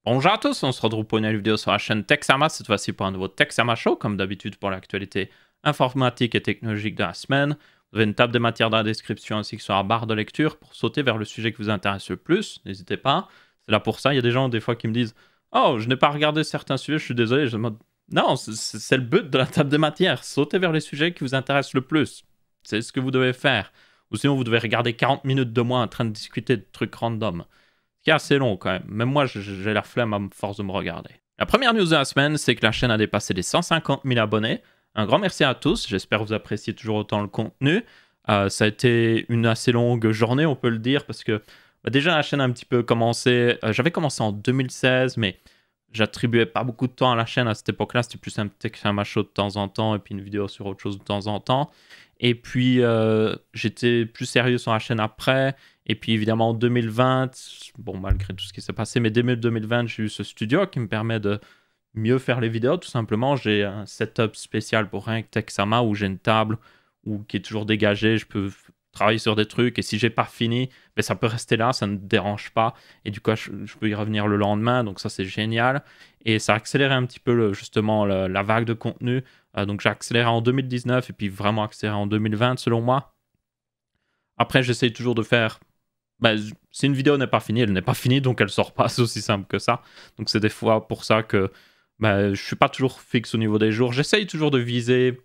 Bonjour à tous, on se retrouve pour une nouvelle vidéo sur la chaîne Texama, cette fois-ci pour un nouveau Texama Show, comme d'habitude pour l'actualité informatique et technologique de la semaine. Vous avez une table de matière dans la description ainsi que sur la barre de lecture pour sauter vers le sujet qui vous intéresse le plus, n'hésitez pas. C'est là pour ça, il y a des gens des fois qui me disent « Oh, je n'ai pas regardé certains sujets, je suis désolé », je me dis « Non, c'est le but de la table de matière, sauter vers les sujets qui vous intéressent le plus. C'est ce que vous devez faire. Ou sinon vous devez regarder 40 minutes de moi en train de discuter de trucs random. » Qui est assez long quand même. Même moi, j'ai la flemme à force de me regarder. La première news de la semaine, c'est que la chaîne a dépassé les 150 000 abonnés. Un grand merci à tous. J'espère que vous appréciez toujours autant le contenu. Ça a été une assez longue journée, on peut le dire, parce que déjà la chaîne a un petit peu commencé. J'avais commencé en 2016, mais j'attribuais pas beaucoup de temps à la chaîne à cette époque-là. C'était plus un petit show de temps en temps et puis une vidéo sur autre chose de temps en temps. Et puis j'étais plus sérieux sur la chaîne après. Et puis évidemment en 2020, bon malgré tout ce qui s'est passé, mais dès 2020, j'ai eu ce studio qui me permet de mieux faire les vidéos. Tout simplement, j'ai un setup spécial pour rien que Texama où j'ai une table qui est toujours dégagée. Je peux travailler sur des trucs et si j'ai pas fini, ben, ça peut rester là, ça ne me dérange pas. Et du coup, je peux y revenir le lendemain. Donc ça, c'est génial. Et ça a accéléré un petit peu justement la vague de contenu. Donc j'ai accéléré en 2019 et puis vraiment accéléré en 2020 selon moi. Après, j'essaye toujours de faire si une vidéo n'est pas finie, elle n'est pas finie, donc elle sort pas, c'est aussi simple que ça. Donc c'est des fois pour ça que je suis pas toujours fixe au niveau des jours. J'essaye toujours de viser.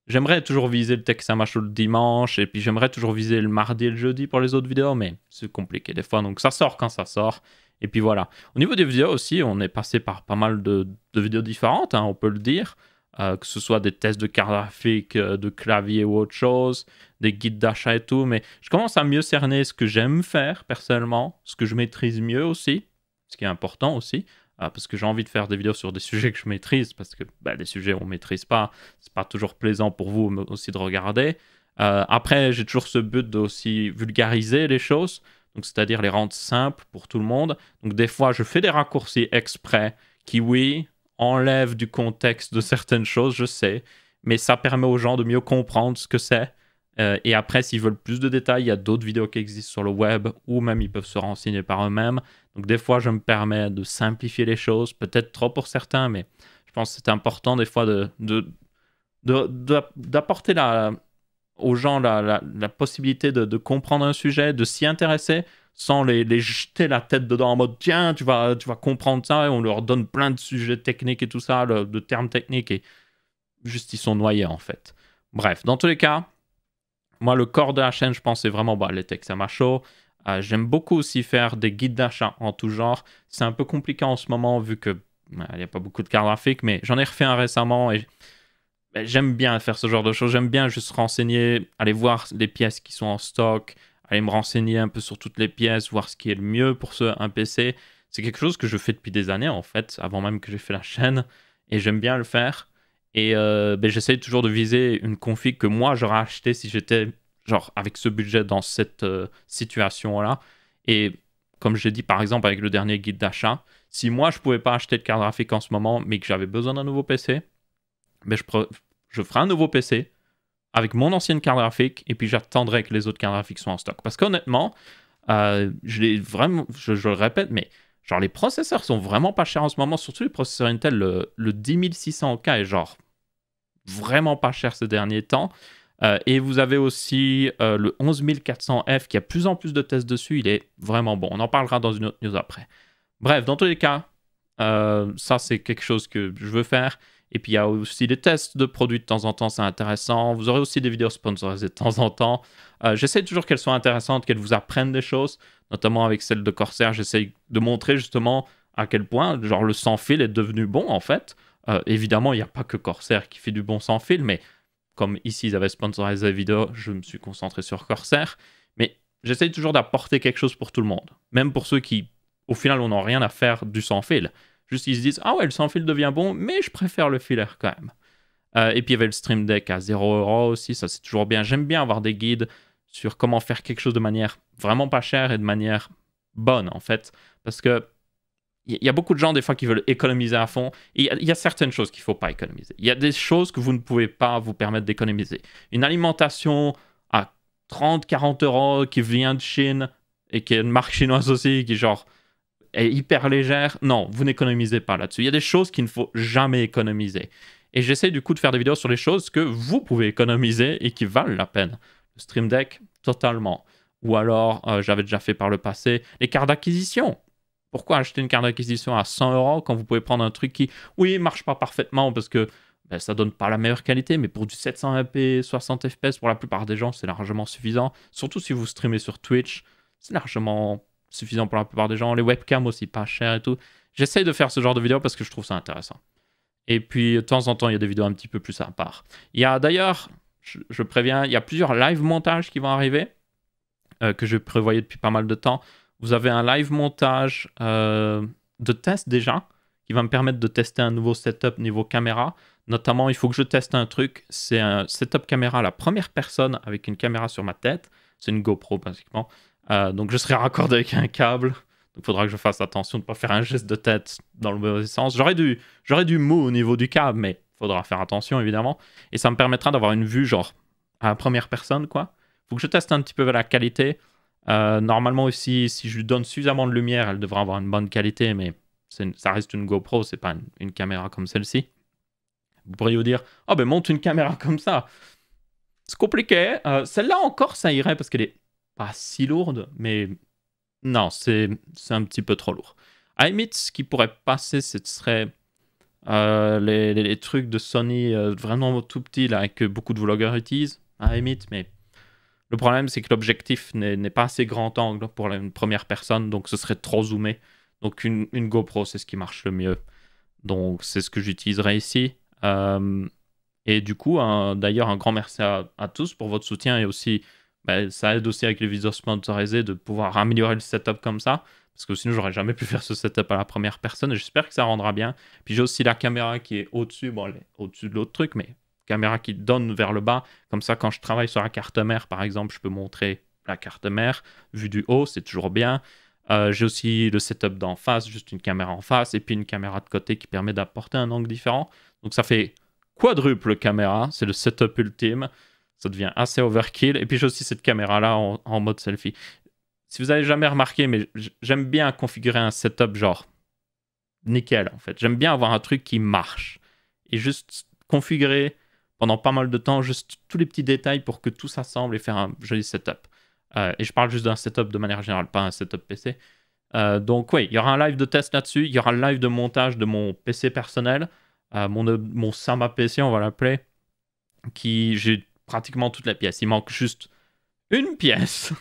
J'aimerais toujours viser le Texama Show le dimanche, et puis j'aimerais toujours viser le mardi et le jeudi pour les autres vidéos, mais c'est compliqué des fois, donc ça sort quand ça sort. Et puis voilà. Au niveau des vidéos aussi, on est passé par pas mal de vidéos différentes, hein, on peut le dire. Que ce soit des tests de carte graphique, de clavier ou autre chose, des guides d'achat et tout, mais je commence à mieux cerner ce que j'aime faire personnellement, ce que je maîtrise mieux aussi, ce qui est important aussi, parce que j'ai envie de faire des vidéos sur des sujets que je maîtrise, parce que des sujets on ne maîtrise pas, c'est pas toujours plaisant pour vous aussi de regarder. Après, j'ai toujours ce but de aussi vulgariser les choses, donc c'est-à-dire les rendre simples pour tout le monde. Donc des fois, je fais des raccourcis exprès qui, oui, enlève du contexte de certaines choses, je sais, mais ça permet aux gens de mieux comprendre ce que c'est. Et après, s'ils veulent plus de détails, il y a d'autres vidéos qui existent sur le web ou même ils peuvent se renseigner par eux-mêmes. Donc des fois, je me permets de simplifier les choses, peut-être trop pour certains, mais je pense que c'est important des fois d'apporter aux gens la possibilité de comprendre un sujet, de s'y intéresser sans les jeter la tête dedans en mode tiens, tu vas comprendre ça, et on leur donne plein de sujets techniques et tout ça, de termes techniques, et juste ils sont noyés en fait. Bref, dans tous les cas, moi le corps de la chaîne, je pense, c'est vraiment les Texama Show. J'aime beaucoup aussi faire des guides d'achat en tout genre. C'est un peu compliqué en ce moment vu que il n'y a pas beaucoup de cartes graphiques, mais j'en ai refait un récemment et j'aime bien faire ce genre de choses. J'aime bien juste renseigner, aller voir les pièces qui sont en stock, aller me renseigner un peu sur toutes les pièces, voir ce qui est le mieux pour un PC. C'est quelque chose que je fais depuis des années, en fait, avant même que j'ai fait la chaîne. Et j'aime bien le faire. Et j'essaye toujours de viser une config que moi, j'aurais acheté si j'étais, genre, avec ce budget dans cette situation-là. Et comme j'ai dit, par exemple, avec le dernier guide d'achat, si moi, je pouvais pas acheter de carte graphique en ce moment, mais que j'avais besoin d'un nouveau PC, je ferai un nouveau PC avec mon ancienne carte graphique et puis j'attendrai que les autres cartes graphiques soient en stock. Parce qu'honnêtement, je le répète, mais genre les processeurs sont vraiment pas chers en ce moment, surtout les processeurs Intel. Le 10600K est genre vraiment pas cher ces derniers temps. Et vous avez aussi le 11400F qui a plus en plus de tests dessus. Il est vraiment bon. On en parlera dans une autre news après. Bref, dans tous les cas, ça c'est quelque chose que je veux faire. Et puis il y a aussi des tests de produits de temps en temps, c'est intéressant. Vous aurez aussi des vidéos sponsorisées de temps en temps. J'essaie toujours qu'elles soient intéressantes, qu'elles vous apprennent des choses, notamment avec celle de Corsair. J'essaie de montrer justement à quel point genre, le sans-fil est devenu bon en fait. Évidemment, il n'y a pas que Corsair qui fait du bon sans-fil, mais comme ici ils avaient sponsorisé la vidéo, je me suis concentré sur Corsair. Mais j'essaie toujours d'apporter quelque chose pour tout le monde, même pour ceux qui, au final, n'ont rien à faire du sans-fil. Juste, ils se disent, ah ouais, le sans-fil devient bon, mais je préfère le filaire quand même. Et puis, il y avait le Stream Deck à 0 € aussi, ça c'est toujours bien. J'aime bien avoir des guides sur comment faire quelque chose de manière vraiment pas chère et de manière bonne, en fait. Parce que il y a beaucoup de gens, des fois, qui veulent économiser à fond. Et il y a certaines choses qu'il ne faut pas économiser. Il y a des choses que vous ne pouvez pas vous permettre d'économiser. Une alimentation à 30-40 € qui vient de Chine et qui est une marque chinoise aussi, qui genre est hyper légère. Non, vous n'économisez pas là-dessus. Il y a des choses qu'il ne faut jamais économiser. Et j'essaie du coup de faire des vidéos sur les choses que vous pouvez économiser et qui valent la peine. Le Stream Deck, totalement. Ou alors, j'avais déjà fait par le passé, les cartes d'acquisition. Pourquoi acheter une carte d'acquisition à 100 € quand vous pouvez prendre un truc qui, oui, marche pas parfaitement parce que ben, ça donne pas la meilleure qualité, mais pour du 720p, 60 fps, pour la plupart des gens, c'est largement suffisant. Surtout si vous streamez sur Twitch, c'est largement suffisant pour la plupart des gens. Les webcams aussi, pas cher et tout. J'essaye de faire ce genre de vidéos parce que je trouve ça intéressant. Et puis, de temps en temps, il y a des vidéos un petit peu plus à part. Il y a d'ailleurs, je préviens, il y a plusieurs live montages qui vont arriver, que je prévoyais depuis pas mal de temps. Vous avez un live montage de test déjà, qui va me permettre de tester un nouveau setup niveau caméra. Notamment, il faut que je teste un truc. C'est un setup caméra à la première personne avec une caméra sur ma tête. C'est une GoPro, basiquement. Donc, je serai raccordé avec un câble. Donc, il faudra que je fasse attention de ne pas faire un geste de tête dans le mauvais sens. J'aurais du mou au niveau du câble, mais il faudra faire attention, évidemment. Et ça me permettra d'avoir une vue, genre, à la première personne, quoi. Il faut que je teste un petit peu la qualité. Normalement aussi, si je lui donne suffisamment de lumière, elle devrait avoir une bonne qualité, mais ça reste une GoPro, c'est pas une caméra comme celle-ci. Vous pourriez vous dire, oh ben monte une caméra comme ça. C'est compliqué. Celle-là encore, ça irait parce qu'elle est pas si lourde, mais non, c'est un petit peu trop lourd. À la limite, ce qui pourrait passer, ce serait les trucs de Sony vraiment tout petits là, que beaucoup de vlogueurs utilisent, à la limite, mais le problème, c'est que l'objectif n'est pas assez grand angle pour une première personne, donc ce serait trop zoomé. Donc une GoPro, c'est ce qui marche le mieux. Donc c'est ce que j'utiliserai ici. Et du coup, d'ailleurs, un grand merci à tous pour votre soutien et aussi, ça aide aussi avec les vidéos sponsorisées de pouvoir améliorer le setup comme ça. Parce que sinon, j'aurais jamais pu faire ce setup à la première personne et j'espère que ça rendra bien. Puis j'ai aussi la caméra qui est au-dessus, bon, elle est au-dessus de l'autre truc, mais caméra qui donne vers le bas. Comme ça, quand je travaille sur la carte mère, par exemple, je peux montrer la carte mère. Vue du haut, c'est toujours bien. J'ai aussi le setup d'en face, juste une caméra en face, et puis une caméra de côté qui permet d'apporter un angle différent. Donc ça fait quadruple caméra, c'est le setup ultime. Ça devient assez overkill. Et puis j'ai aussi cette caméra-là en mode selfie. Si vous avez jamais remarqué, mais j'aime bien configurer un setup genre nickel, en fait. J'aime bien avoir un truc qui marche. Et juste configurer pendant pas mal de temps, juste tous les petits détails pour que tout s'assemble et faire un joli setup. Et je parle juste d'un setup de manière générale, pas un setup PC. Donc oui, il y aura un live de test là-dessus, il y aura le live de montage de mon PC personnel, mon Sama PC, on va l'appeler, qui j'ai pratiquement toutes les pièces. Il manque juste une pièce.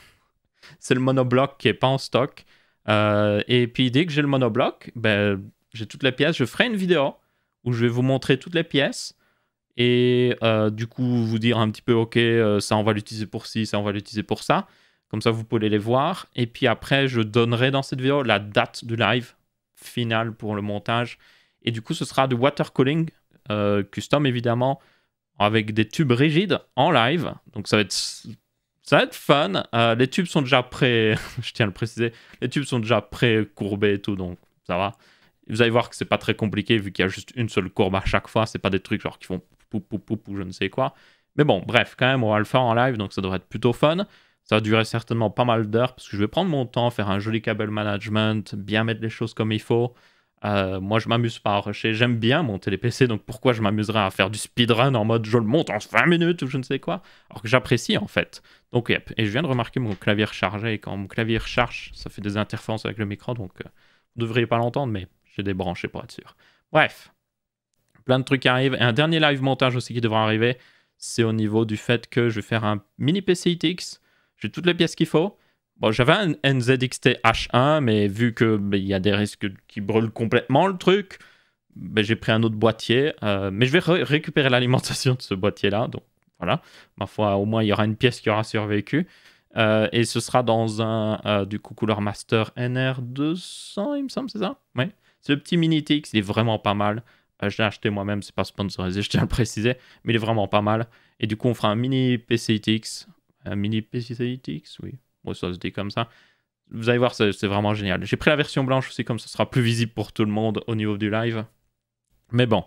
C'est le monobloc qui n'est pas en stock. Et puis dès que j'ai le monobloc, j'ai toutes les pièces. Je ferai une vidéo où je vais vous montrer toutes les pièces. Et du coup, vous dire un petit peu, ok, ça on va l'utiliser pour ci, ça on va l'utiliser pour ça. Comme ça, vous pouvez les voir. Et puis après, je donnerai dans cette vidéo la date du live final pour le montage. Et du coup, ce sera du water cooling custom, évidemment, avec des tubes rigides en live. Donc ça va être fun. Les tubes sont déjà prêts, je tiens à le préciser, les tubes sont déjà pré-courbés et tout, donc ça va. Vous allez voir que c'est pas très compliqué vu qu'il y a juste une seule courbe à chaque fois. C'est pas des trucs genre qui font poup poup poup ou je ne sais quoi. Mais bon, bref, quand même, on va le faire en live, donc ça devrait être plutôt fun. Ça va durer certainement pas mal d'heures parce que je vais prendre mon temps, faire un joli câble management, bien mettre les choses comme il faut. Moi, je m'amuse pas à rusher. J'aime bien monter les PC, donc pourquoi je m'amuserais à faire du speedrun en mode je le monte en 20 minutes ou je ne sais quoi, alors que j'apprécie en fait. Donc, yep. Et je viens de remarquer mon clavier rechargé, et quand mon clavier recharge, ça fait des interférences avec le micro, donc vous devriez pas l'entendre, mais j'ai débranché pour être sûr. Bref, plein de trucs arrivent. Et un dernier live montage aussi qui devra arriver, c'est au niveau du fait que je vais faire un mini PC ITX. J'ai toutes les pièces qu'il faut. Bon, j'avais un NZXT H1, mais vu que il y a des risques qui brûlent complètement le truc, j'ai pris un autre boîtier. Mais je vais récupérer l'alimentation de ce boîtier-là. Donc voilà, ma foi, au moins il y aura une pièce qui aura survécu. Et ce sera dans un du coup Cooler Master NR200, il me semble, c'est ça? Ouais. C'est le petit mini TX, il est vraiment pas mal. Je l'ai acheté moi-même, c'est pas sponsorisé, je tiens à le préciser, mais il est vraiment pas mal. Et du coup, on fera un mini PC TX. Un mini PC TX, oui. Bon, ça se dit comme ça. Vous allez voir, c'est vraiment génial. J'ai pris la version blanche aussi, comme ça sera plus visible pour tout le monde au niveau du live. Mais bon.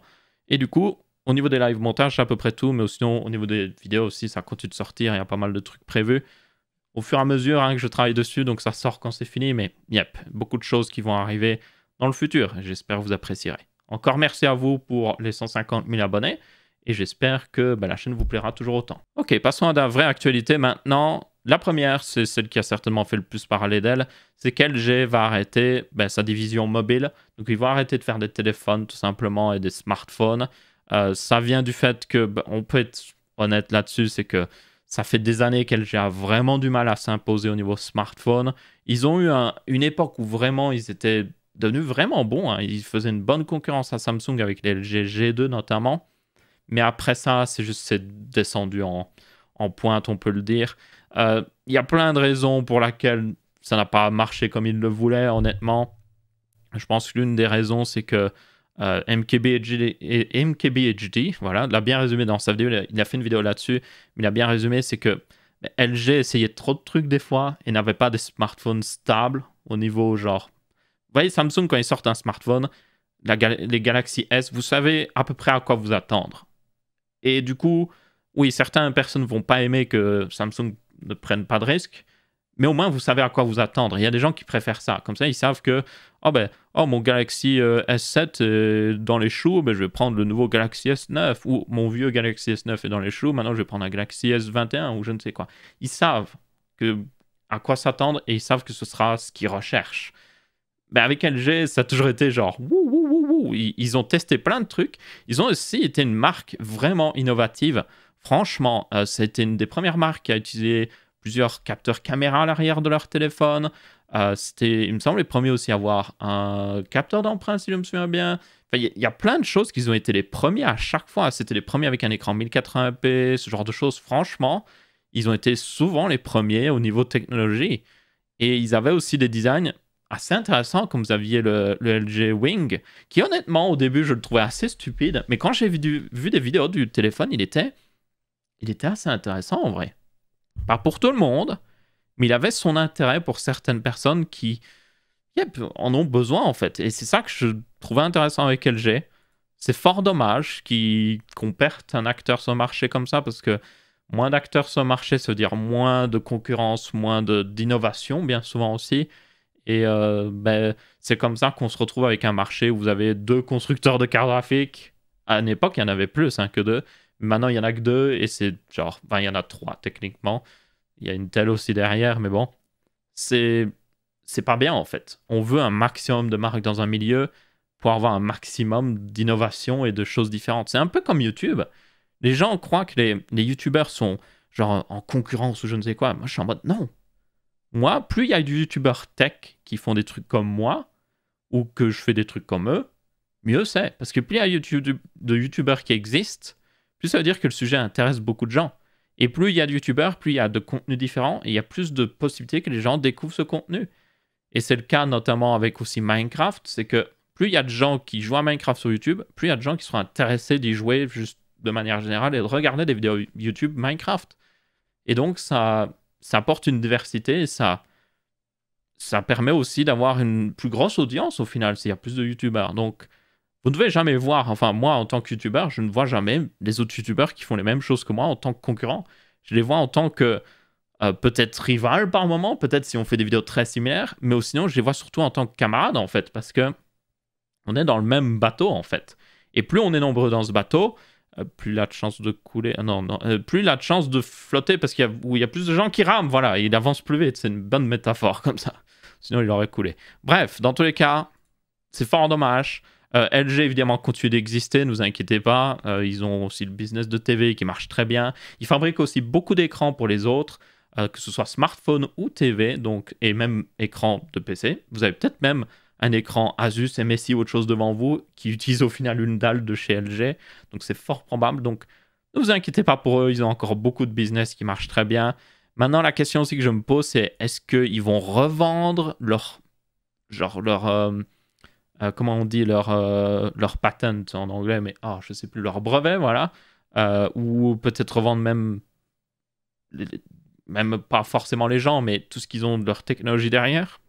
Et du coup, au niveau des live montages, c'est à peu près tout. Mais sinon, au niveau des vidéos aussi, ça continue de sortir. Il y a pas mal de trucs prévus. au fur et à mesure que je travaille dessus, donc ça sort quand c'est fini, mais yep, beaucoup de choses qui vont arriver dans le futur. J'espère que vous apprécierez. Encore merci à vous pour les 150 000 abonnés, et j'espère que la chaîne vous plaira toujours autant. Ok, passons à la vraie actualité maintenant. La première, c'est celle qui a certainement fait le plus parler d'elle, c'est qu'LG va arrêter sa division mobile. Donc ils vont arrêter de faire des téléphones tout simplement et des smartphones. Ça vient du fait que, on peut être honnête là-dessus, c'est que ça fait des années qu'LG a vraiment du mal à s'imposer au niveau smartphone. Ils ont eu une époque où vraiment ils étaient devenus vraiment bons, hein. Ils faisaient une bonne concurrence à Samsung avec les LG G2 notamment. Mais après ça, c'est descendu en pointe, on peut le dire. Il y a plein de raisons pour lesquelles ça n'a pas marché comme ils le voulaient, honnêtement. Je pense que l'une des raisons, c'est que MKBHD, voilà, l'a bien résumé dans sa vidéo. Il a fait une vidéo là-dessus, mais il a bien résumé, c'est que LG essayait trop de trucs des fois et n'avait pas des smartphones stables au niveau genre... Vous voyez, Samsung, quand ils sortent un smartphone, les Galaxy S, vous savez à peu près à quoi vous attendre. Et du coup, oui, certaines personnes ne vont pas aimer que Samsung ne prenne pas de risques, mais au moins vous savez à quoi vous attendre. Il y a des gens qui préfèrent ça. Comme ça, ils savent que mon Galaxy S7 est dans les choux, je vais prendre le nouveau Galaxy S9, ou mon vieux Galaxy S9 est dans les choux, maintenant je vais prendre un Galaxy S21 ou je ne sais quoi. Ils savent à quoi s'attendre et ils savent que ce sera ce qu'ils recherchent. Avec LG, ça a toujours été genre wouh, wouh, wouh, wouh. Ils ont testé plein de trucs. Ils ont aussi été une marque vraiment innovative. Franchement, c'était une des premières marques qui a utilisé plusieurs capteurs caméra à l'arrière de leur téléphone. C'était, il me semble, les premiers aussi à avoir un capteur d'empreinte, si je me souviens bien. Enfin, il y a plein de choses qu'ils ont été les premiers à chaque fois. C'était les premiers avec un écran 1080p, ce genre de choses. Franchement, ils ont été souvent les premiers au niveau technologie. Et ils avaient aussi des designs assez intéressant, comme vous aviez le LG Wing, qui honnêtement au début je le trouvais assez stupide, mais quand j'ai vu des vidéos du téléphone, il était assez intéressant en vrai. Pas pour tout le monde, mais il avait son intérêt pour certaines personnes qui en ont besoin en fait. Et c'est ça que je trouvais intéressant avec LG. C'est fort dommage qu'on perde un acteur sur le marché comme ça, parce que moins d'acteurs sur le marché, ça veut dire moins de concurrence, moins d'innovation bien souvent aussi. Et c'est comme ça qu'on se retrouve avec un marché où vous avez 2 constructeurs de cartes graphiques. À une époque, il y en avait plus que 2. Maintenant, il n'y en a que 2 et c'est genre... Enfin, il y en a 3 techniquement. Il y a Intel aussi derrière, mais bon. C'est pas bien en fait. On veut un maximum de marques dans un milieu pour avoir un maximum d'innovation et de choses différentes. C'est un peu comme YouTube. Les gens croient que les YouTubers sont genre en concurrence ou je ne sais quoi. Moi, je suis en mode non. Moi, plus il y a du youtubeurs tech qui font des trucs comme moi, ou que je fais des trucs comme eux, mieux c'est. Parce que plus il y a de youtubeurs qui existent, plus ça veut dire que le sujet intéresse beaucoup de gens. Et plus il y a de youtubeurs, plus il y a de contenus différents, et il y a plus de possibilités que les gens découvrent ce contenu. Et c'est le cas notamment avec aussi Minecraft, c'est que plus il y a de gens qui jouent à Minecraft sur YouTube, plus il y a de gens qui sont intéressés d'y jouer juste de manière générale et de regarder des vidéos YouTube Minecraft. Et donc ça apporte une diversité et ça permet aussi d'avoir une plus grosse audience au final s'il y a plus de youtubeurs. Donc, vous ne devez jamais voir, enfin moi en tant que youtubeur, je ne vois jamais les autres youtubeurs qui font les mêmes choses que moi en tant que concurrent. Je les vois en tant que peut-être rival par moment, peut-être si on fait des vidéos très similaires, mais sinon je les vois surtout en tant que camarades en fait, parce que on est dans le même bateau en fait. Et plus on est nombreux dans ce bateau, plus il a de chances de couler. Plus il a de chances de flotter parce qu'il y a plus de gens qui rament. Voilà, il avance plus vite. C'est une bonne métaphore comme ça. Sinon, il aurait coulé. Bref, dans tous les cas, c'est fort dommage. LG, évidemment, continue d'exister, ne vous inquiétez pas. Ils ont aussi le business de TV qui marche très bien. Ils fabriquent aussi beaucoup d'écrans pour les autres, que ce soit smartphone ou TV, donc, et même écran de PC. Vous avez peut-être même un écran Asus, MSI ou autre chose devant vous qui utilise au final une dalle de chez LG. Donc c'est fort probable. Donc ne vous inquiétez pas pour eux, ils ont encore beaucoup de business qui marche très bien. Maintenant, la question aussi que je me pose, c'est est-ce qu'ils vont revendre comment on dit, leur patent en anglais, mais je sais plus, leur brevet, voilà. Ou peut-être revendre même pas forcément les gens, mais tout ce qu'ils ont de leur technologie derrière.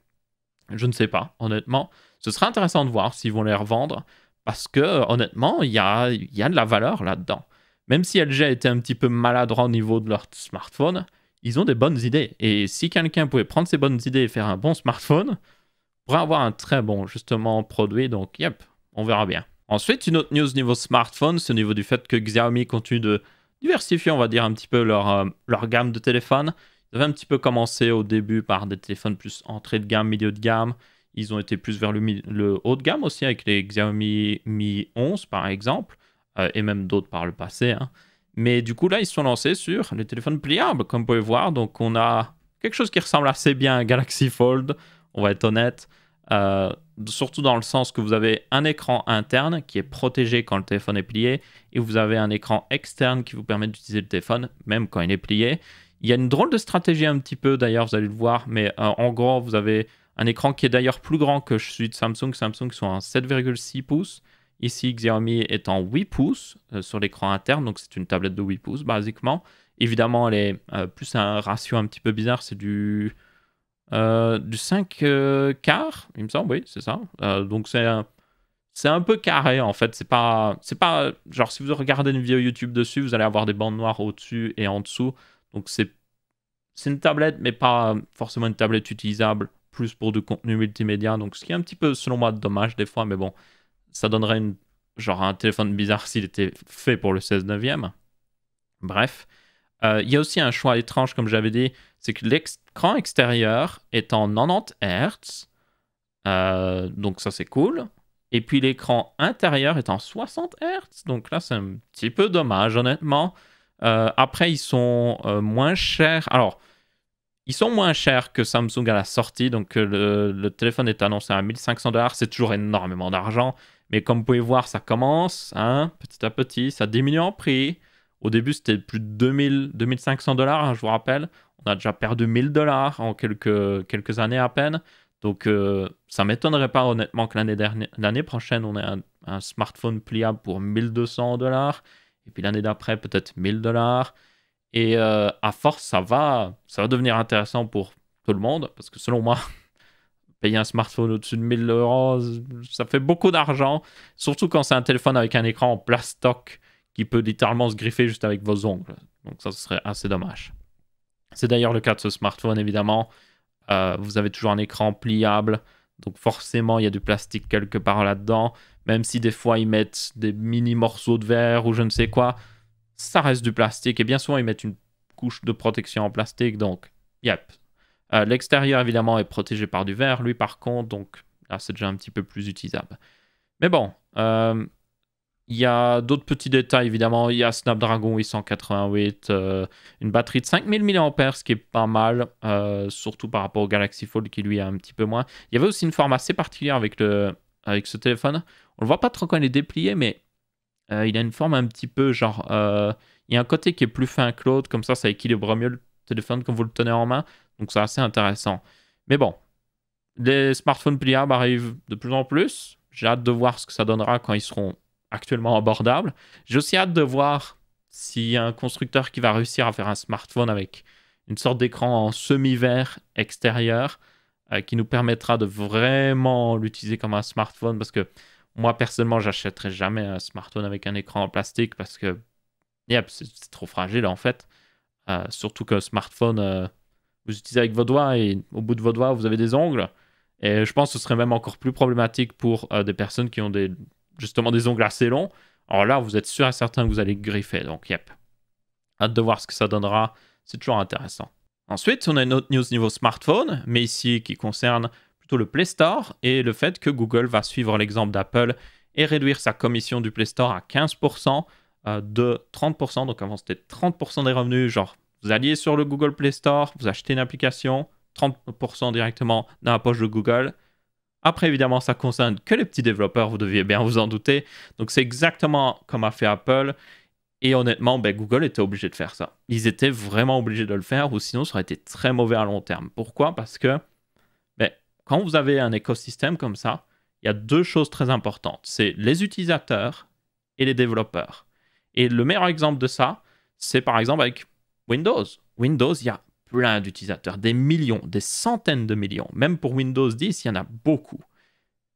Je ne sais pas, honnêtement. Ce sera intéressant de voir s'ils vont les revendre, parce que, honnêtement, il y a de la valeur là-dedans. Même si LG a été un petit peu maladroit au niveau de leur smartphone, ils ont des bonnes idées. Et si quelqu'un pouvait prendre ces bonnes idées et faire un bon smartphone, pourrait avoir un très bon, justement, produit. Donc, yep, on verra bien. Ensuite, une autre news niveau smartphone, c'est au niveau du fait que Xiaomi continue de diversifier, on va dire, un petit peu leur gamme de téléphones. Ils avaient un petit peu commencé au début par des téléphones plus entrée de gamme, milieu de gamme. Ils ont été plus vers le haut de gamme aussi, avec les Xiaomi Mi 11, par exemple, et même d'autres par le passé. Hein. Mais du coup, là, ils se sont lancés sur les téléphones pliables, comme vous pouvez voir. Donc, on a quelque chose qui ressemble assez bien à un Galaxy Fold, on va être honnête. Surtout dans le sens que vous avez un écran interne qui est protégé quand le téléphone est plié et vous avez un écran externe qui vous permet d'utiliser le téléphone même quand il est plié. Il y a une drôle de stratégie un petit peu d'ailleurs, vous allez le voir, mais en gros vous avez un écran qui est d'ailleurs plus grand que celui de Samsung. Samsung sont en 7,6 pouces. Ici Xiaomi est en 8 pouces sur l'écran interne, donc c'est une tablette de 8 pouces basiquement. Évidemment elle est plus un ratio un petit peu bizarre, c'est du 5 quarts, il me semble, oui, c'est ça. Donc c'est un peu carré en fait. C'est pas genre si vous regardez une vidéo YouTube dessus, vous allez avoir des bandes noires au-dessus et en dessous. Donc c'est une tablette, mais pas forcément une tablette utilisable, plus pour du contenu multimédia. Donc ce qui est un petit peu, selon moi, dommage des fois, mais bon, ça donnerait genre un téléphone bizarre s'il était fait pour le 16 neuvième. Bref. Il y a aussi un choix étrange, comme j'avais dit, c'est que l'écran extérieur est en 90 Hz, donc ça c'est cool. Et puis l'écran intérieur est en 60 Hz, donc là c'est un petit peu dommage honnêtement. Après ils sont moins chers. Alors, ils sont moins chers que Samsung à la sortie, donc le téléphone est annoncé à 1500$, c'est toujours énormément d'argent. Mais comme vous pouvez voir, ça commence hein, petit à petit, ça diminue en prix. Au début, c'était plus de 2500$, hein, je vous rappelle. On a déjà perdu 1000$ en quelques années à peine. Donc, ça ne m'étonnerait pas honnêtement que l'année prochaine, on ait un smartphone pliable pour 1200$. Et puis l'année d'après, peut-être 1000$. Et à force, ça va devenir intéressant pour tout le monde. Parce que selon moi, payer un smartphone au-dessus de 1000€, ça fait beaucoup d'argent. Surtout quand c'est un téléphone avec un écran en plastoc qui peut littéralement se griffer juste avec vos ongles. Donc ça, ce serait assez dommage. C'est d'ailleurs le cas de ce smartphone, évidemment. Vous avez toujours un écran pliable. Donc forcément, il y a du plastique quelque part là-dedans. Même si des fois, ils mettent des mini morceaux de verre ou je ne sais quoi, ça reste du plastique. Et bien souvent, ils mettent une couche de protection en plastique. Donc, yep. L'extérieur, évidemment, est protégé par du verre. Lui, par contre, donc là, c'est déjà un petit peu plus utilisable. Mais bon, il y a d'autres petits détails, évidemment. Il y a Snapdragon 888, une batterie de 5000 mAh, ce qui est pas mal, surtout par rapport au Galaxy Fold qui, lui, a un petit peu moins. Il y avait aussi une forme assez particulière avec ce téléphone. On ne le voit pas trop quand il est déplié, mais il a une forme un petit peu genre... il y a un côté qui est plus fin que l'autre, comme ça équilibre mieux le téléphone quand vous le tenez en main. Donc c'est assez intéressant. Mais bon, les smartphones pliables arrivent de plus en plus. J'ai hâte de voir ce que ça donnera quand ils seront actuellement abordables. J'ai aussi hâte de voir s'il y a un constructeur qui va réussir à faire un smartphone avec une sorte d'écran en semi-vert extérieur qui nous permettra de vraiment l'utiliser comme un smartphone parce que moi, personnellement, j'achèterai jamais un smartphone avec un écran en plastique parce que yep, c'est trop fragile en fait. Surtout qu'un smartphone, vous utilisez avec vos doigts et au bout de vos doigts, vous avez des ongles. Et je pense que ce serait même encore plus problématique pour des personnes qui ont justement des ongles assez longs. Alors là, vous êtes sûr et certain que vous allez griffer. Donc, yep. Hâte de voir ce que ça donnera. C'est toujours intéressant. Ensuite, on a une autre news niveau smartphone, mais ici qui concerne plutôt le Play Store et le fait que Google va suivre l'exemple d'Apple et réduire sa commission du Play Store à 15% de 30%. Donc avant, c'était 30% des revenus. Genre, vous alliez sur le Google Play Store, vous achetez une application, 30% directement dans la poche de Google. Après, évidemment, ça concerne que les petits développeurs, vous deviez bien vous en douter. Donc, c'est exactement comme a fait Apple. Et honnêtement, Google était obligé de faire ça. Ils étaient vraiment obligés de le faire, ou sinon, ça aurait été très mauvais à long terme. Pourquoi? Parce que quand vous avez un écosystème comme ça, il y a deux choses très importantes. C'est les utilisateurs et les développeurs. Et le meilleur exemple de ça, c'est par exemple avec Windows. Windows, il y a plein d'utilisateurs, des millions, des centaines de millions. Même pour Windows 10, il y en a beaucoup.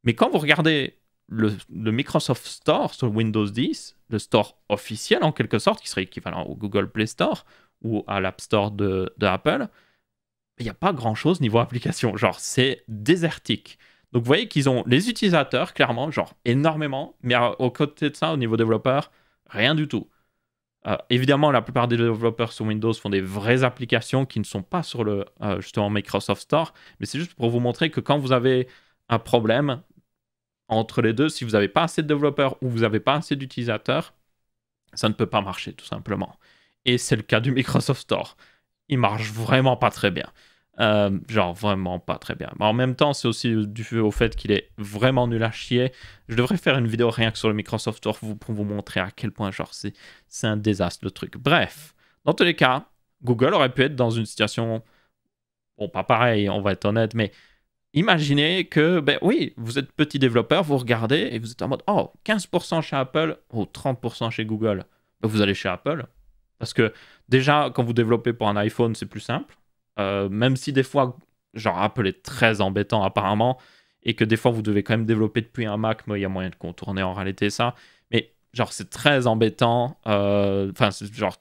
Mais quand vous regardez le Microsoft Store sur Windows 10, le store officiel en quelque sorte, qui serait équivalent au Google Play Store, ou à l'App Store de Apple, il n'y a pas grand-chose niveau application. Genre, c'est désertique. Donc, vous voyez qu'ils ont les utilisateurs, clairement, genre énormément, mais au côté de ça, au niveau développeur, rien du tout. Évidemment, la plupart des développeurs sur Windows font des vraies applications qui ne sont pas sur le justement Microsoft Store, mais c'est juste pour vous montrer que quand vous avez un problème entre les deux, si vous n'avez pas assez de développeurs ou vous n'avez pas assez d'utilisateurs, ça ne peut pas marcher tout simplement. Et c'est le cas du Microsoft Store. Il marche vraiment pas très bien. Genre vraiment pas très bien. Mais en même temps, c'est aussi dû au fait qu'il est vraiment nul à chier. Je devrais faire une vidéo rien que sur le Microsoft Store pour vous montrer à quel point genre c'est un désastre le truc. Bref, dans tous les cas, Google aurait pu être dans une situation, bon pas pareil, on va être honnête, mais imaginez que, ben oui, vous êtes petit développeur, vous regardez et vous êtes en mode, oh, 15% chez Apple ou 30% chez Google. Ben, vous allez chez Apple. Parce que déjà, quand vous développez pour un iPhone, c'est plus simple. Même si des fois, genre Apple est très embêtant apparemment, et que des fois vous devez quand même développer depuis un Mac, mais il y a moyen de contourner en réalité ça. Mais genre c'est très embêtant, enfin c'est genre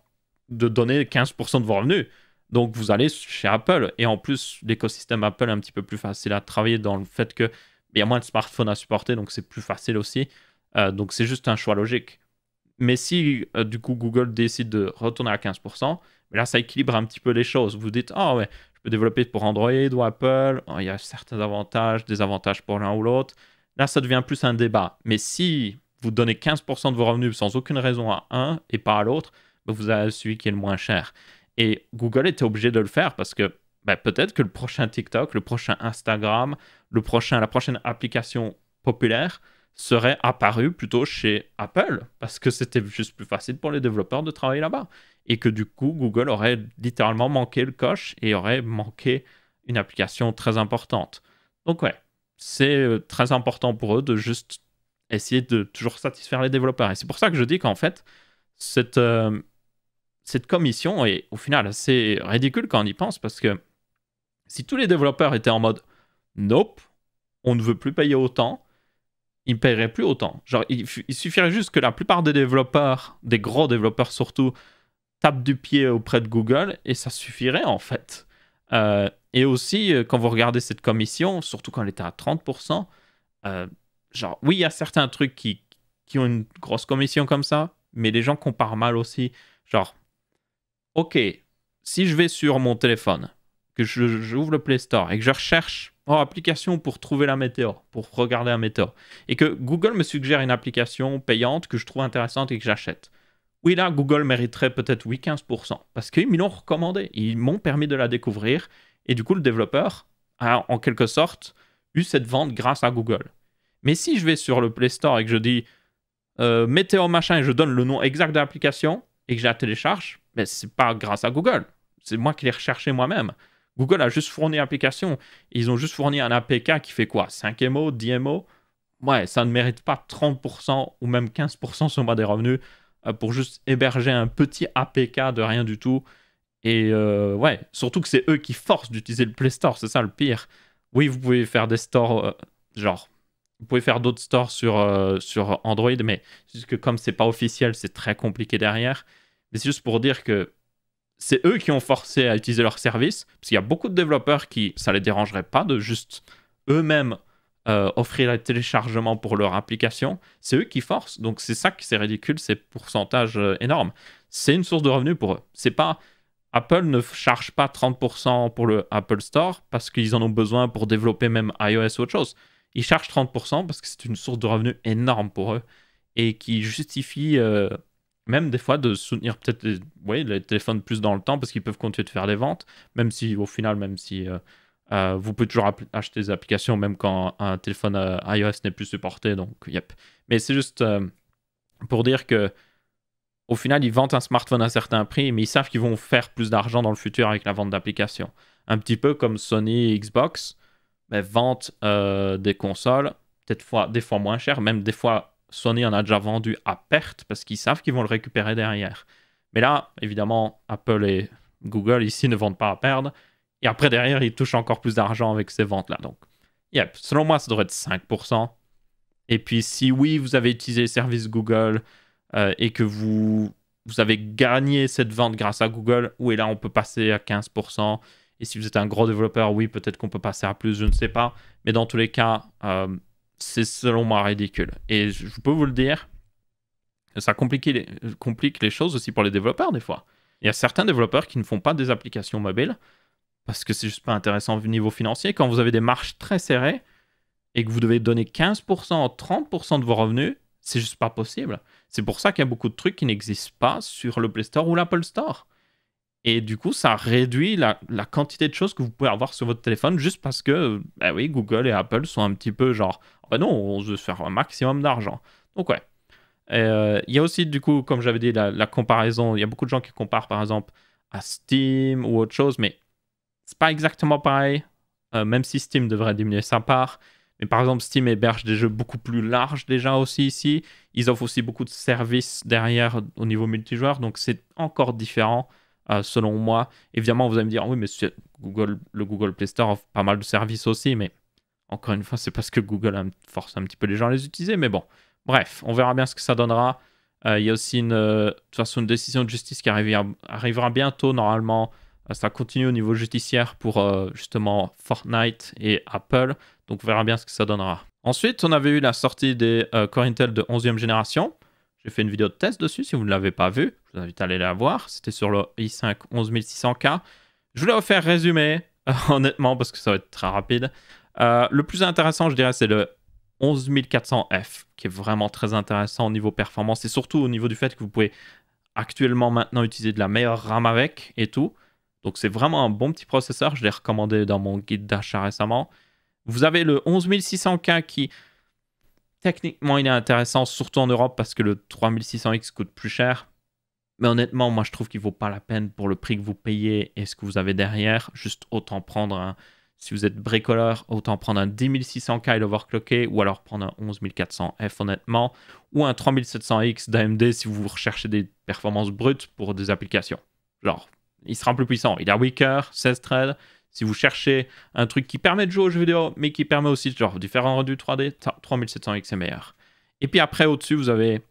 de donner 15% de vos revenus. Donc vous allez chez Apple, et en plus l'écosystème Apple est un petit peu plus facile à travailler dans le fait que il y a moins de smartphones à supporter, donc c'est plus facile aussi. Donc c'est juste un choix logique. Mais si du coup Google décide de retourner à 15%, là ça équilibre un petit peu les choses. Vous dites, ah ouais, je peux développer pour Android ou Apple, il y a certains avantages, des avantages pour l'un ou l'autre. Là ça devient plus un débat. Mais si vous donnez 15% de vos revenus sans aucune raison à un et pas à l'autre, ben, vous avez celui qui est le moins cher. Et Google était obligé de le faire parce que ben, peut-être que le prochain TikTok, le prochain Instagram, la prochaine application populaire serait apparu plutôt chez Apple parce que c'était juste plus facile pour les développeurs de travailler là-bas et que du coup Google aurait littéralement manqué le coche et aurait manqué une application très importante. Donc ouais, c'est très important pour eux de juste essayer de toujours satisfaire les développeurs. Et c'est pour ça que je dis qu'en fait, cette commission est au final assez ridicule quand on y pense parce que si tous les développeurs étaient en mode nope, on ne veut plus payer autant, ils ne paieraient plus autant. Genre, il suffirait juste que la plupart des développeurs, des gros développeurs surtout, tapent du pied auprès de Google et ça suffirait en fait. Et aussi, quand vous regardez cette commission, surtout quand elle était à 30%, genre, oui, il y a certains trucs qui ont une grosse commission comme ça, mais les gens comparent mal aussi. Genre, ok, si je vais sur mon téléphone, que j'ouvre le Play Store et que je recherche application pour trouver la météo, pour regarder la météo, et que Google me suggère une application payante que je trouve intéressante et que j'achète. Oui, là, Google mériterait peut-être 15%, parce qu'ils me l'ont recommandé, ils m'ont permis de la découvrir, et du coup, le développeur a en quelque sorte eu cette vente grâce à Google. Mais si je vais sur le Play Store et que je dis météo machin et je donne le nom exact de l'application et que je la télécharge, ben, c'est pas grâce à Google, c'est moi qui l'ai recherché moi-même. Google a juste fourni l'application. Ils ont juste fourni un APK qui fait quoi 5 MO, 10 MO. Ouais, ça ne mérite pas 30% ou même 15% sur moi des revenus pour juste héberger un petit APK de rien du tout. Et ouais, surtout que c'est eux qui forcent d'utiliser le Play Store, c'est ça le pire. Oui, vous pouvez faire des stores, genre, vous pouvez faire d'autres stores sur Android, mais c'est juste que comme c'est pas officiel, c'est très compliqué derrière. Mais c'est juste pour dire que c'est eux qui ont forcé à utiliser leur service, parce qu'il y a beaucoup de développeurs qui, ça les dérangerait pas de juste eux-mêmes offrir le téléchargement pour leur application. C'est eux qui forcent, donc c'est ça qui c'est ridicule, ces pourcentages énormes. C'est une source de revenus pour eux. C'est pas Apple ne charge pas 30% pour le Apple Store parce qu'ils en ont besoin pour développer même iOS ou autre chose. Ils chargent 30% parce que c'est une source de revenus énorme pour eux et qui justifie même des fois de soutenir peut-être les téléphones plus dans le temps parce qu'ils peuvent continuer de faire des ventes, même si au final, même si vous pouvez toujours acheter des applications même quand un téléphone iOS n'est plus supporté. Donc, yep. Mais c'est juste pour dire que au final, ils vendent un smartphone à un certain prix, mais ils savent qu'ils vont faire plus d'argent dans le futur avec la vente d'applications. Un petit peu comme Sony et Xbox vendent des consoles, peut-être des fois moins chères, même des fois Sony en a déjà vendu à perte parce qu'ils savent qu'ils vont le récupérer derrière. Mais là, évidemment, Apple et Google ici ne vendent pas à perdre. Et après, derrière, ils touchent encore plus d'argent avec ces ventes-là. Donc, yep, selon moi, ça devrait être 5%. Et puis, si oui, vous avez utilisé les services Google et que vous vous avez gagné cette vente grâce à Google. Oui, là, on peut passer à 15%. Et si vous êtes un gros développeur, oui, peut-être qu'on peut passer à plus, je ne sais pas. Mais dans tous les cas, c'est selon moi ridicule. Et je peux vous le dire, ça complique les choses aussi pour les développeurs des fois. Il y a certains développeurs qui ne font pas des applications mobiles parce que c'est juste pas intéressant au niveau financier. Quand vous avez des marges très serrées et que vous devez donner 15%, 30% de vos revenus, c'est juste pas possible. C'est pour ça qu'il y a beaucoup de trucs qui n'existent pas sur le Play Store ou l'Apple Store. Et du coup, ça réduit la quantité de choses que vous pouvez avoir sur votre téléphone juste parce que, bah oui, Google et Apple sont un petit peu genre, bah non, on veut se faire un maximum d'argent. Donc ouais. Il y a aussi, du coup, comme j'avais dit, la comparaison. Il y a beaucoup de gens qui comparent, par exemple, à Steam ou autre chose, mais c'est pas exactement pareil, même si Steam devrait diminuer sa part. Mais par exemple, Steam héberge des jeux beaucoup plus larges déjà aussi ici. Ils offrent aussi beaucoup de services derrière au niveau multijoueur, donc c'est encore différent selon moi. Évidemment, vous allez me dire, oui, mais le Google Play Store offre pas mal de services aussi, mais encore une fois, c'est parce que Google force un petit peu les gens à les utiliser, mais bon. Bref, on verra bien ce que ça donnera. Il y a aussi de toute façon, une décision de justice qui arrivera bientôt, normalement. Ça continue au niveau judiciaire pour justement Fortnite et Apple. Donc on verra bien ce que ça donnera. Ensuite, on avait eu la sortie des Core Intel de 11e génération. J'ai fait une vidéo de test dessus. Si vous ne l'avez pas vu, je vous invite à aller la voir. C'était sur le i5 11600K. Je voulais vous faire résumer, honnêtement, parce que ça va être très rapide. Le plus intéressant, je dirais, c'est le 11400F, qui est vraiment très intéressant au niveau performance et surtout au niveau du fait que vous pouvez actuellement maintenant utiliser de la meilleure RAM avec et tout. Donc c'est vraiment un bon petit processeur, je l'ai recommandé dans mon guide d'achat récemment. Vous avez le 11600K qui, techniquement, il est intéressant, surtout en Europe parce que le 3600X coûte plus cher. Mais honnêtement, moi je trouve qu'il ne vaut pas la peine pour le prix que vous payez et ce que vous avez derrière. Juste autant prendre si vous êtes bricoleur, autant prendre un 10600K et l'overclocker ou alors prendre un 11400F honnêtement ou un 3700X d'AMD si vous recherchez des performances brutes pour des applications. Genre, il sera plus puissant. Il a weaker, 16 threads. Si vous cherchez un truc qui permet de jouer aux jeux vidéo, mais qui permet aussi genre de faire un rendu 3D, 3700X est meilleur. Et puis après, au-dessus, vous avez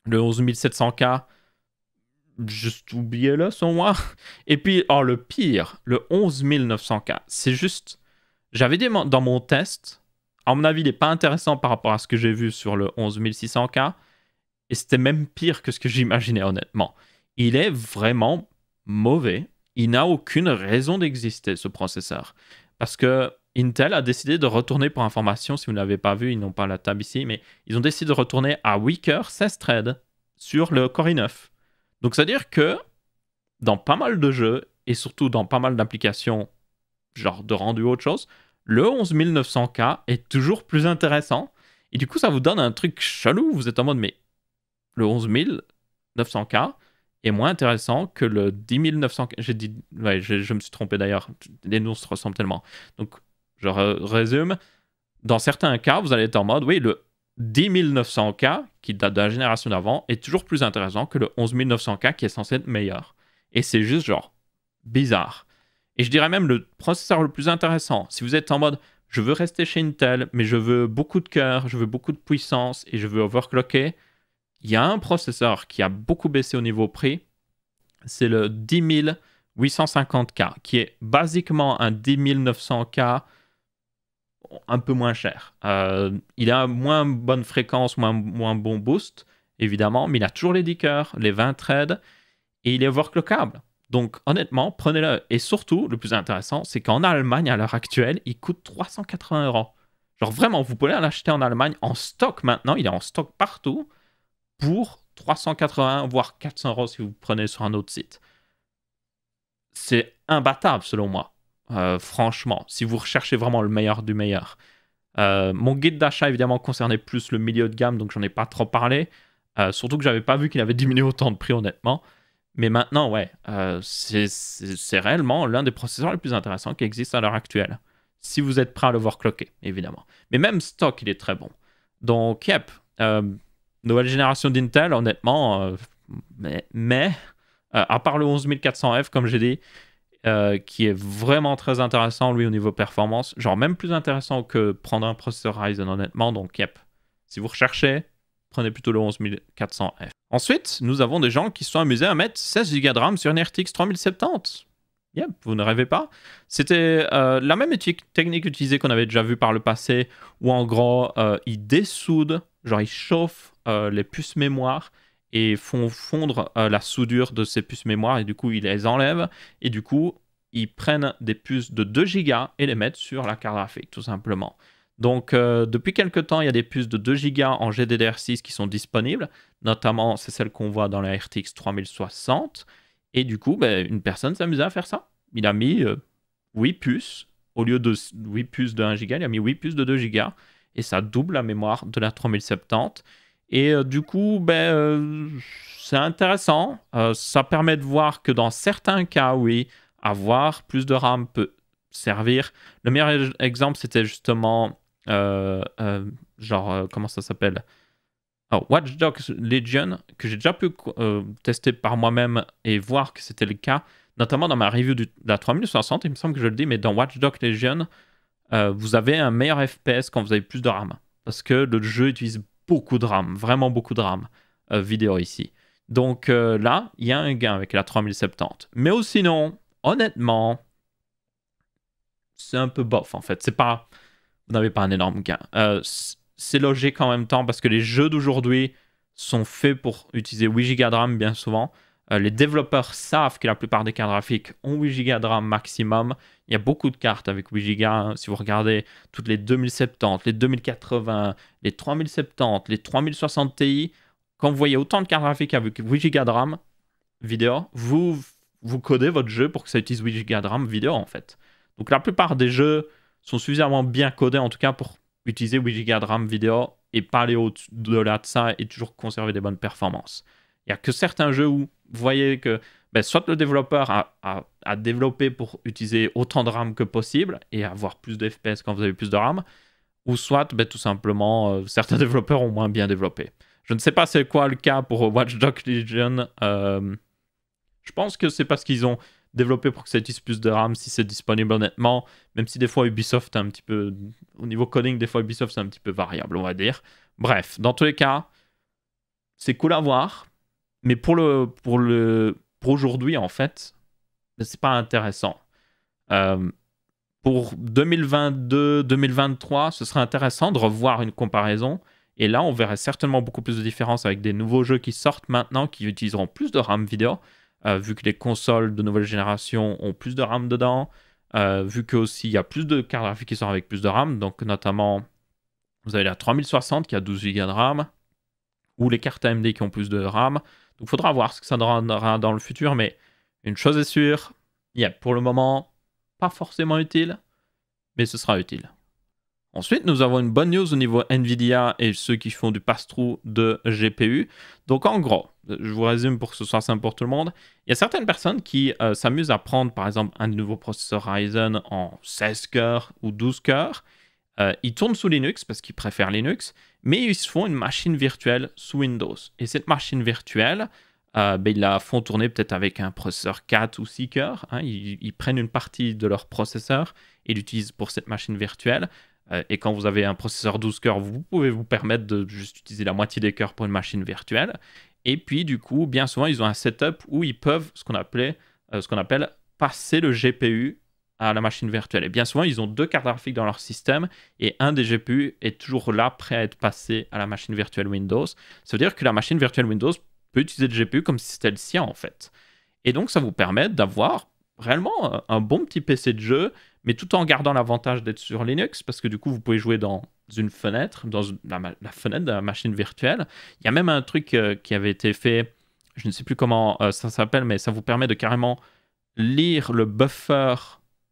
le 11700K. Juste oubliez-le, sans moi. Et puis, le pire, le 11900K. C'est juste... J'avais dit dans mon test, à mon avis, il n'est pas intéressant par rapport à ce que j'ai vu sur le 11600K. Et c'était même pire que ce que j'imaginais, honnêtement. Il est vraiment mauvais. Il n'a aucune raison d'exister, ce processeur. Parce que Intel a décidé de retourner, pour information, si vous ne l'avez pas vu, ils n'ont pas la table ici, mais ils ont décidé de retourner à weaker 16 threads sur le Core i9. Donc, c'est-à-dire que dans pas mal de jeux, et surtout dans pas mal d'applications, genre de rendu ou autre chose, le 11900K est toujours plus intéressant. Et du coup, ça vous donne un truc chelou. Vous êtes en mode, mais le 11900K est moins intéressant que le 10900K. J'ai dit, ouais, je me suis trompé d'ailleurs. Les noms se ressemblent tellement. Donc, je résume. Dans certains cas, vous allez être en mode, oui, le 10900K, qui date de la génération d'avant, est toujours plus intéressant que le 11900K qui est censé être meilleur. Et c'est juste genre bizarre. Et je dirais même le processeur le plus intéressant, si vous êtes en mode je veux rester chez Intel, mais je veux beaucoup de cœur, je veux beaucoup de puissance et je veux overclocker, il y a un processeur qui a beaucoup baissé au niveau prix, c'est le 10850K, qui est basiquement un 10900K un peu moins cher. Il a moins bonne fréquence, moins bon boost, évidemment, mais il a toujours les 10 cœurs, les 20 threads, et il est overclockable. Donc, honnêtement, prenez-le. Et surtout, le plus intéressant, c'est qu'en Allemagne, à l'heure actuelle, il coûte 380 €. Genre, vraiment, vous pouvez l'acheter en Allemagne en stock maintenant. Il est en stock partout pour 380, voire 400 € si vous prenez sur un autre site. C'est imbattable, selon moi. Franchement, si vous recherchez vraiment le meilleur du meilleur. Mon guide d'achat, évidemment, concernait plus le milieu de gamme, donc j'en ai pas trop parlé. Surtout que j'avais pas vu qu'il avait diminué autant de prix, honnêtement. Mais maintenant, ouais, c'est réellement l'un des processeurs les plus intéressants qui existent à l'heure actuelle. Si vous êtes prêt à l'overclocker, évidemment. Mais même stock, il est très bon. Donc, yep, nouvelle génération d'Intel, honnêtement, à part le 11400F, comme j'ai dit, qui est vraiment très intéressant, lui, au niveau performance. Genre même plus intéressant que prendre un processeur Ryzen, honnêtement. Donc, yep, si vous recherchez, prenez plutôt le 11400F. Ensuite, nous avons des gens qui se sont amusés à mettre 16 Go de RAM sur une RTX 3070. Yeah, vous ne rêvez pas. C'était la même technique utilisée qu'on avait déjà vu par le passé, où en gros, ils dessoudent, genre ils chauffent les puces mémoire et font fondre la soudure de ces puces mémoire, et du coup, ils les enlèvent, et du coup, ils prennent des puces de 2 Go et les mettent sur la carte graphique, tout simplement. Donc, depuis quelques temps, il y a des puces de 2 Go en GDDR6 qui sont disponibles, notamment, c'est celle qu'on voit dans la RTX 3060, et du coup, ben, une personne s'amusait à faire ça. Il a mis 8 puces, au lieu de 8 puces de 1 Go, il a mis 8 puces de 2 Go, et ça double la mémoire de la 3070. Et du coup, ben, c'est intéressant. Ça permet de voir que dans certains cas, oui, avoir plus de RAM peut servir. Le meilleur exemple, c'était justement, comment ça s'appelle? Oh, Watch Dogs Legion, que j'ai déjà pu tester par moi-même et voir que c'était le cas, notamment dans ma review de la 3060, il me semble que je le dis, mais dans Watch Dogs Legion, vous avez un meilleur FPS quand vous avez plus de RAM. Parce que le jeu utilise beaucoup de RAM, vraiment beaucoup de RAM vidéo ici. Donc là, il y a un gain avec la 3070. Mais sinon, honnêtement, c'est un peu bof en fait. Vous n'avez pas un énorme gain. C'est logique en même temps parce que les jeux d'aujourd'hui sont faits pour utiliser 8 Go de RAM bien souvent. Les développeurs savent que la plupart des cartes graphiques ont 8 Go de RAM maximum. Il y a beaucoup de cartes avec 8 Go. Hein. Si vous regardez toutes les 2070, les 2080, les 3070, les 3060 Ti, quand vous voyez autant de cartes graphiques avec 8 Go de RAM vidéo, vous codez votre jeu pour que ça utilise 8 Go de RAM vidéo en fait. Donc la plupart des jeux sont suffisamment bien codés en tout cas pour utiliser 8 Go de RAM vidéo et pas aller au-delà de ça et toujours conserver des bonnes performances. Il n'y a que certains jeux où vous voyez que ben, soit le développeur a développé pour utiliser autant de RAM que possible et avoir plus de FPS quand vous avez plus de RAM, ou soit ben, tout simplement certains développeurs ont moins bien développé. Je ne sais pas c'est quoi le cas pour Watch Dogs Legion. Je pense que c'est parce qu'ils ont développé pour que ça utilise plus de RAM si c'est disponible honnêtement, même si des fois Ubisoft est un petit peu, au niveau coding, des fois Ubisoft c'est un petit peu variable on va dire. Bref, dans tous les cas, c'est cool à voir, mais pour aujourd'hui en fait, c'est pas intéressant. Pour 2022-2023, ce serait intéressant de revoir une comparaison, et là on verrait certainement beaucoup plus de différence avec des nouveaux jeux qui sortent maintenant, qui utiliseront plus de RAM vidéo, vu que les consoles de nouvelle génération ont plus de RAM dedans, vu qu'il y a plus de cartes graphiques qui sortent avec plus de RAM, donc notamment, vous avez la 3060 qui a 12 Go de RAM, ou les cartes AMD qui ont plus de RAM. Donc il faudra voir ce que ça donnera dans le futur, mais une chose est sûre, pour le moment, pas forcément utile, mais ce sera utile. Ensuite, nous avons une bonne news au niveau Nvidia et ceux qui font du pass-through de GPU. Donc en gros, je vous résume pour que ce soit simple pour tout le monde. Il y a certaines personnes qui s'amusent à prendre par exemple un nouveau processeur Ryzen en 16 cœurs ou 12 cœurs. Ils tournent sous Linux parce qu'ils préfèrent Linux, mais ils se font une machine virtuelle sous Windows. Et cette machine virtuelle, ils la font tourner peut-être avec un processeur 4 ou 6 cœurs. Hein. Ils prennent une partie de leur processeur et l'utilisent pour cette machine virtuelle. Et quand vous avez un processeur 12 cœurs, vous pouvez vous permettre de juste utiliser la moitié des cœurs pour une machine virtuelle. Et puis, du coup, bien souvent, ils ont un setup où ils peuvent ce qu'on appelle passer le GPU à la machine virtuelle. Et bien souvent, ils ont 2 cartes graphiques dans leur système et un des GPU est toujours là, prêt à être passé à la machine virtuelle Windows. Ça veut dire que la machine virtuelle Windows peut utiliser le GPU comme si c'était le sien, en fait. Et donc, ça vous permet d'avoir réellement un bon petit PC de jeu, mais tout en gardant l'avantage d'être sur Linux, parce que du coup, vous pouvez jouer dans une fenêtre, dans la fenêtre de la machine virtuelle. Il y a même un truc qui avait été fait, je ne sais plus comment ça s'appelle, mais ça vous permet de carrément lire le buffer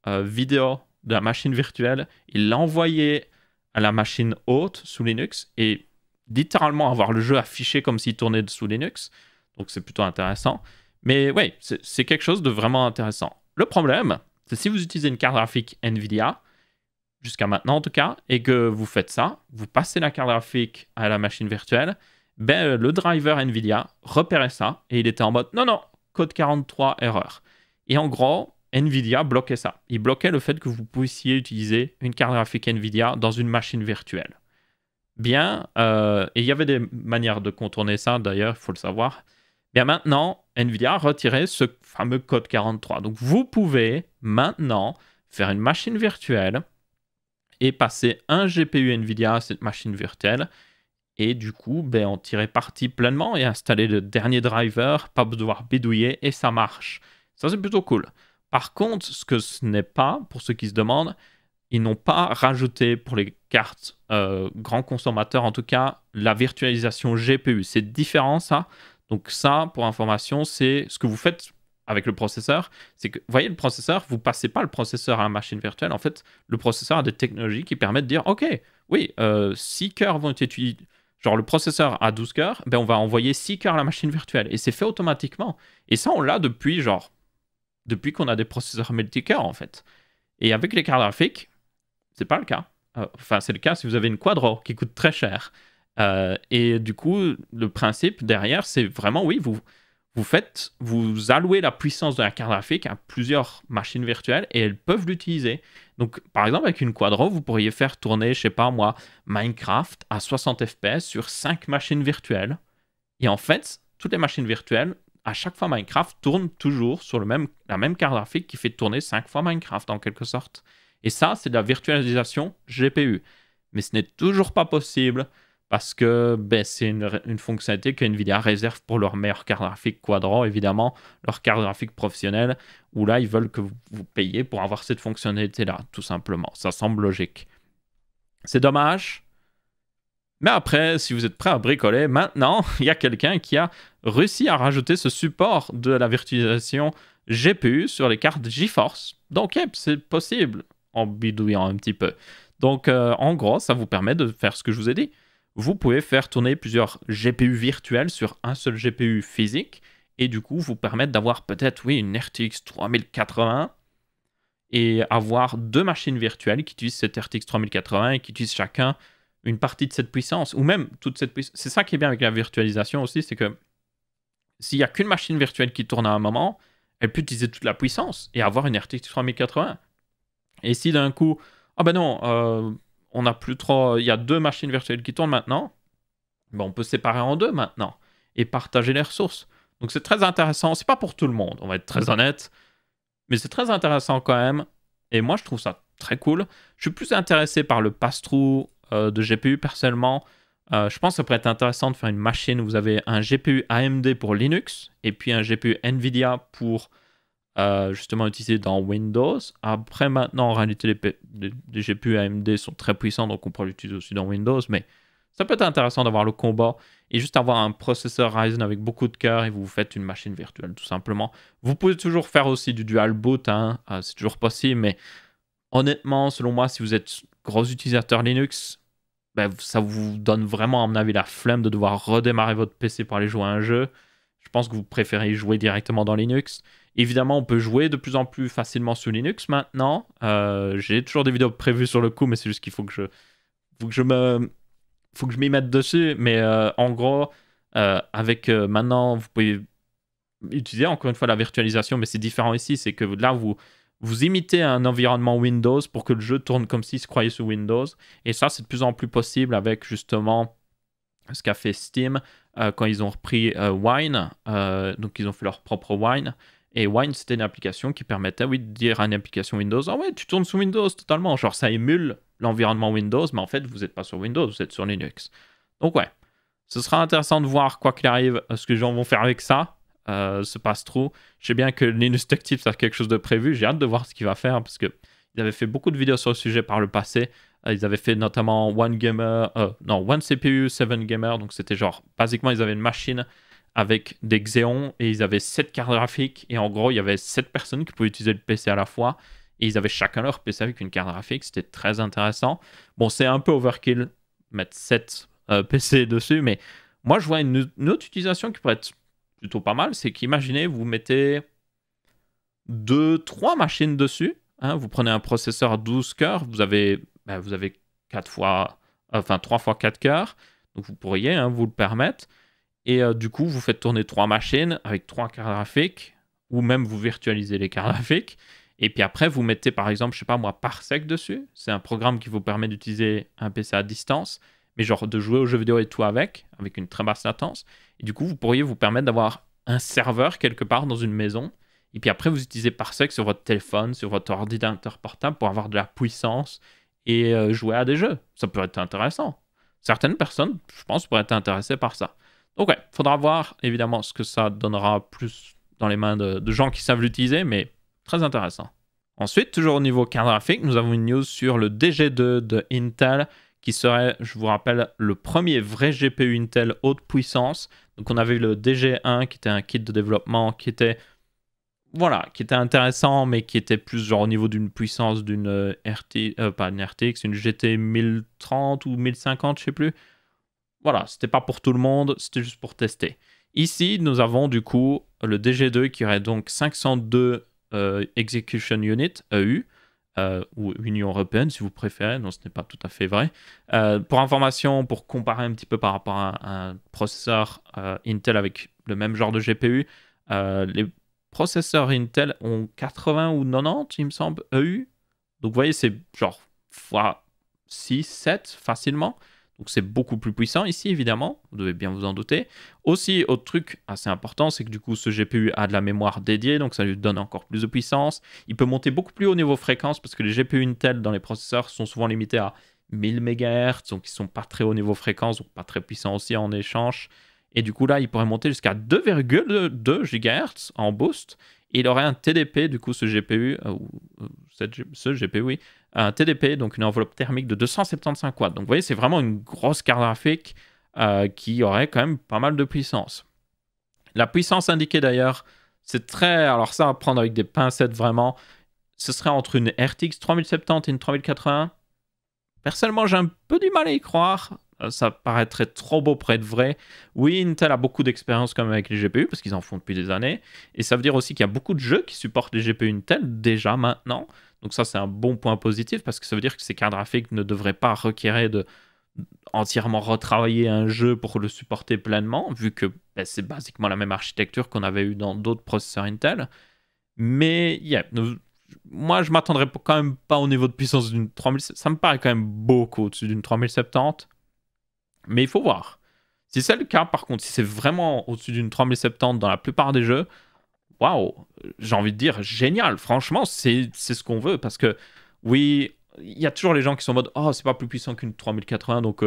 vidéo de la machine virtuelle et l'envoyer à la machine haute sous Linux et littéralement avoir le jeu affiché comme s'il tournait sous Linux. Donc c'est plutôt intéressant. Mais oui, c'est quelque chose de vraiment intéressant. Le problème, c'est si vous utilisez une carte graphique NVIDIA, jusqu'à maintenant en tout cas, et que vous faites ça, vous passez la carte graphique à la machine virtuelle, le driver NVIDIA repérait ça et il était en mode non, code 43, erreur. Et en gros, NVIDIA bloquait ça. Il bloquait le fait que vous puissiez utiliser une carte graphique NVIDIA dans une machine virtuelle. bien, et il y avait des manières de contourner ça d'ailleurs, il faut le savoir. Bien maintenant, NVIDIA a retiré ce fameux code 43. Donc vous pouvez maintenant faire une machine virtuelle et passer un GPU NVIDIA à cette machine virtuelle et du coup, ben, en tirer parti pleinement et installer le dernier driver, pas devoir bidouiller et ça marche. Ça, c'est plutôt cool. Par contre, ce que ce n'est pas, pour ceux qui se demandent, ils n'ont pas rajouté pour les cartes grands consommateurs, en tout cas, la virtualisation GPU. C'est différent, ça. Donc ça, pour information, c'est ce que vous faites avec le processeur. C'est que, vous voyez, le processeur, vous ne passez pas le processeur à la machine virtuelle. En fait, le processeur a des technologies qui permettent de dire, OK, oui, 6 cœurs vont être utilisés. Genre, le processeur a 12 cœurs, ben on va envoyer 6 cœurs à la machine virtuelle. Et c'est fait automatiquement. Et ça, on l'a depuis, genre, depuis qu'on a des processeurs multicœurs, en fait. Et avec les cartes graphiques, c'est pas le cas. Enfin, c'est le cas si vous avez une Quadro qui coûte très cher. Et du coup, le principe derrière, c'est vraiment, oui, vous allouez la puissance de la carte graphique à plusieurs machines virtuelles et elles peuvent l'utiliser. Donc, par exemple, avec une Quadro, vous pourriez faire tourner, je sais pas moi, Minecraft à 60 FPS sur 5 machines virtuelles. Et en fait, toutes les machines virtuelles, à chaque fois Minecraft tourne toujours sur la même carte graphique qui fait tourner 5 fois Minecraft en quelque sorte. Et ça, c'est de la virtualisation GPU. Mais ce n'est toujours pas possible parce que ben, c'est une fonctionnalité que Nvidia réserve pour leur meilleure carte graphique Quadro, évidemment, leur carte graphique professionnelle, où là, ils veulent que vous payiez pour avoir cette fonctionnalité-là, tout simplement. Ça semble logique. C'est dommage. Mais après, si vous êtes prêt à bricoler, maintenant, il y a quelqu'un qui a réussi à rajouter ce support de la virtualisation GPU sur les cartes GeForce. Donc, yep, c'est possible en bidouillant un petit peu. Donc, en gros, ça vous permet de faire ce que je vous ai dit. Vous pouvez faire tourner plusieurs GPU virtuels sur un seul GPU physique et du coup, vous permettre d'avoir peut-être, oui, une RTX 3080 et avoir deux machines virtuelles qui utilisent cette RTX 3080 et qui utilisent chacun une partie de cette puissance, ou même toute cette puissance. C'est ça qui est bien avec la virtualisation aussi, c'est que s'il n'y a qu'une machine virtuelle qui tourne à un moment, elle peut utiliser toute la puissance et avoir une RTX 3080. Et si d'un coup, ah ben non, on n'a plus trop, il y a deux machines virtuelles qui tournent maintenant, ben on peut séparer en deux maintenant et partager les ressources. Donc c'est très intéressant, c'est pas pour tout le monde, on va être très honnête, mais c'est très intéressant quand même. Et moi je trouve ça très cool. Je suis plus intéressé par le pass-through de GPU personnellement. Je pense que ça pourrait être intéressant de faire une machine où vous avez un GPU AMD pour Linux et puis un GPU NVIDIA pour justement utilisé dans Windows. Après maintenant, en réalité, les GPU AMD sont très puissants, donc on pourrait l'utiliser aussi dans Windows, mais ça peut être intéressant d'avoir le combat et juste avoir un processeur Ryzen avec beaucoup de cœur et vous faites une machine virtuelle tout simplement. Vous pouvez toujours faire aussi du dual boot, hein, c'est toujours possible, mais honnêtement, selon moi, si vous êtes gros utilisateur Linux, ben, ça vous donne vraiment, à mon avis, la flemme de devoir redémarrer votre PC pour aller jouer à un jeu. Je pense que vous préférez jouer directement dans Linux. Évidemment, on peut jouer de plus en plus facilement sous Linux maintenant. J'ai toujours des vidéos prévues sur le coup, mais c'est juste qu'il faut que je m'y mette dessus. Mais en gros, avec maintenant, vous pouvez utiliser encore une fois la virtualisation, mais c'est différent ici. C'est que là, vous imitez un environnement Windows pour que le jeu tourne comme s'il se croyait sous Windows. Et ça, c'est de plus en plus possible avec justement ce qu'a fait Steam quand ils ont repris Wine. Donc, ils ont fait leur propre Wine. Et Wine, c'était une application qui permettait, oui, de dire à une application Windows, ah ouais, tu tournes sous Windows totalement. Genre, ça émule l'environnement Windows, mais en fait, vous n'êtes pas sur Windows, vous êtes sur Linux. Donc, ouais, ce sera intéressant de voir, quoi qu'il arrive, ce que les gens vont faire avec ça. Ce passe-through. Je sais bien que Linus Tech Tips a quelque chose de prévu. J'ai hâte de voir ce qu'il va faire parce qu'ils avaient fait beaucoup de vidéos sur le sujet par le passé. Ils avaient fait notamment One CPU, 7 Gamer. Donc, c'était genre, basiquement, ils avaient une machine avec des Xeon et ils avaient 7 cartes graphiques et en gros il y avait 7 personnes qui pouvaient utiliser le PC à la fois et ils avaient chacun leur PC avec une carte graphique. C'était très intéressant. Bon, c'est un peu overkill mettre 7 PC dessus, mais moi je vois une autre utilisation qui pourrait être plutôt pas mal, c'est qu'imaginez vous mettez 2-3 machines dessus, hein, vous prenez un processeur à 12 cœurs, vous avez 4 fois, enfin 3 fois 4 cœurs, donc vous pourriez vous le permettre. Et du coup, vous faites tourner 3 machines avec 3 cartes graphiques, ou même vous virtualisez les cartes graphiques. Et puis après, vous mettez par exemple, je sais pas moi, Parsec dessus. C'est un programme qui vous permet d'utiliser un PC à distance. mais genre de jouer aux jeux vidéo et tout avec une très basse latence. Et du coup, vous pourriez vous permettre d'avoir un serveur quelque part dans une maison. Et puis après, vous utilisez Parsec sur votre téléphone, sur votre ordinateur portable pour avoir de la puissance et jouer à des jeux. Ça peut être intéressant. Certaines personnes, je pense, pourraient être intéressées par ça. Donc ouais, faudra voir évidemment ce que ça donnera plus dans les mains de gens qui savent l'utiliser, mais très intéressant. Ensuite, toujours au niveau carte graphique, nous avons une news sur le DG2 de Intel qui serait, je vous rappelle, le premier vrai GPU Intel haute puissance. Donc on avait eu le DG1 qui était un kit de développement qui était intéressant, mais qui était plus genre au niveau d'une puissance d'une pas une RTX, une GT 1030 ou 1050, je sais plus. Voilà, c'était pas pour tout le monde, c'était juste pour tester. Ici, nous avons du coup le DG2 qui aurait donc 502 Execution Unit, EU, ou Union Européenne si vous préférez, non ce n'est pas tout à fait vrai. Pour information, pour comparer un petit peu par rapport à un processeur Intel avec le même genre de GPU, les processeurs Intel ont 80 ou 90, il me semble, EU. Donc vous voyez, c'est genre fois 6, 7 facilement. Donc c'est beaucoup plus puissant ici, évidemment, vous devez bien vous en douter. Aussi, autre truc assez important, c'est que du coup, ce GPU a de la mémoire dédiée, donc ça lui donne encore plus de puissance. Il peut monter beaucoup plus haut niveau fréquence, parce que les GPU Intel dans les processeurs sont souvent limités à 1000 MHz, donc ils sont pas très haut niveau fréquence, donc pas très puissants aussi en échange. Et du coup, là, il pourrait monter jusqu'à 2,2 GHz en boost. Et il aurait un TDP, du coup, ce GPU, ce GPU, oui, un TDP, donc une enveloppe thermique de 275 watts. Donc vous voyez, c'est vraiment une grosse carte graphique qui aurait quand même pas mal de puissance. La puissance indiquée d'ailleurs, c'est très... Alors ça, à prendre avec des pincettes vraiment, ce serait entre une RTX 3070 et une 3080. Personnellement, j'ai un peu du mal à y croire. Ça paraîtrait trop beau pour être vrai. Oui, Intel a beaucoup d'expérience quand même avec les GPU, parce qu'ils en font depuis des années. Et ça veut dire aussi qu'il y a beaucoup de jeux qui supportent les GPU Intel déjà maintenant. Donc ça, c'est un bon point positif, parce que ça veut dire que ces cartes graphiques ne devraient pas requérir de entièrement retravailler un jeu pour le supporter pleinement, vu que c'est basiquement la même architecture qu'on avait eu dans d'autres processeurs Intel. Mais moi, je m'attendrais quand même pas au niveau de puissance d'une 3000. Ça me paraît quand même beaucoup au-dessus d'une 3070. Mais il faut voir. Si c'est le cas, par contre, si c'est vraiment au-dessus d'une 3070 dans la plupart des jeux, waouh, j'ai envie de dire génial. Franchement, c'est ce qu'on veut. Parce que, oui, il y a toujours les gens qui sont en mode oh, c'est pas plus puissant qu'une 3080, donc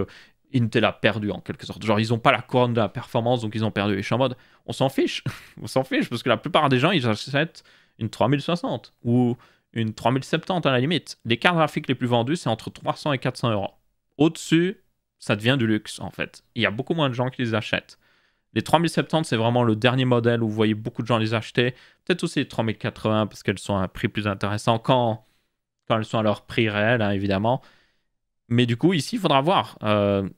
Intel a perdu en quelque sorte. Genre, ils ont pas la couronne de la performance, donc ils ont perdu. Et je suis en mode on s'en fiche. On s'en fiche parce que la plupart des gens, ils achètent une 3060 ou une 3070 à la limite. Les cartes graphiques les plus vendues, c'est entre 300 et 400 euros. Au-dessus, ça devient du luxe en fait. Il y a beaucoup moins de gens qui les achètent. Les 3070, c'est vraiment le dernier modèle où vous voyez beaucoup de gens les acheter. Peut-être aussi les 3080 parce qu'elles sont à un prix plus intéressant quand elles sont à leur prix réel, hein, évidemment. Mais du coup, ici, il faudra voir.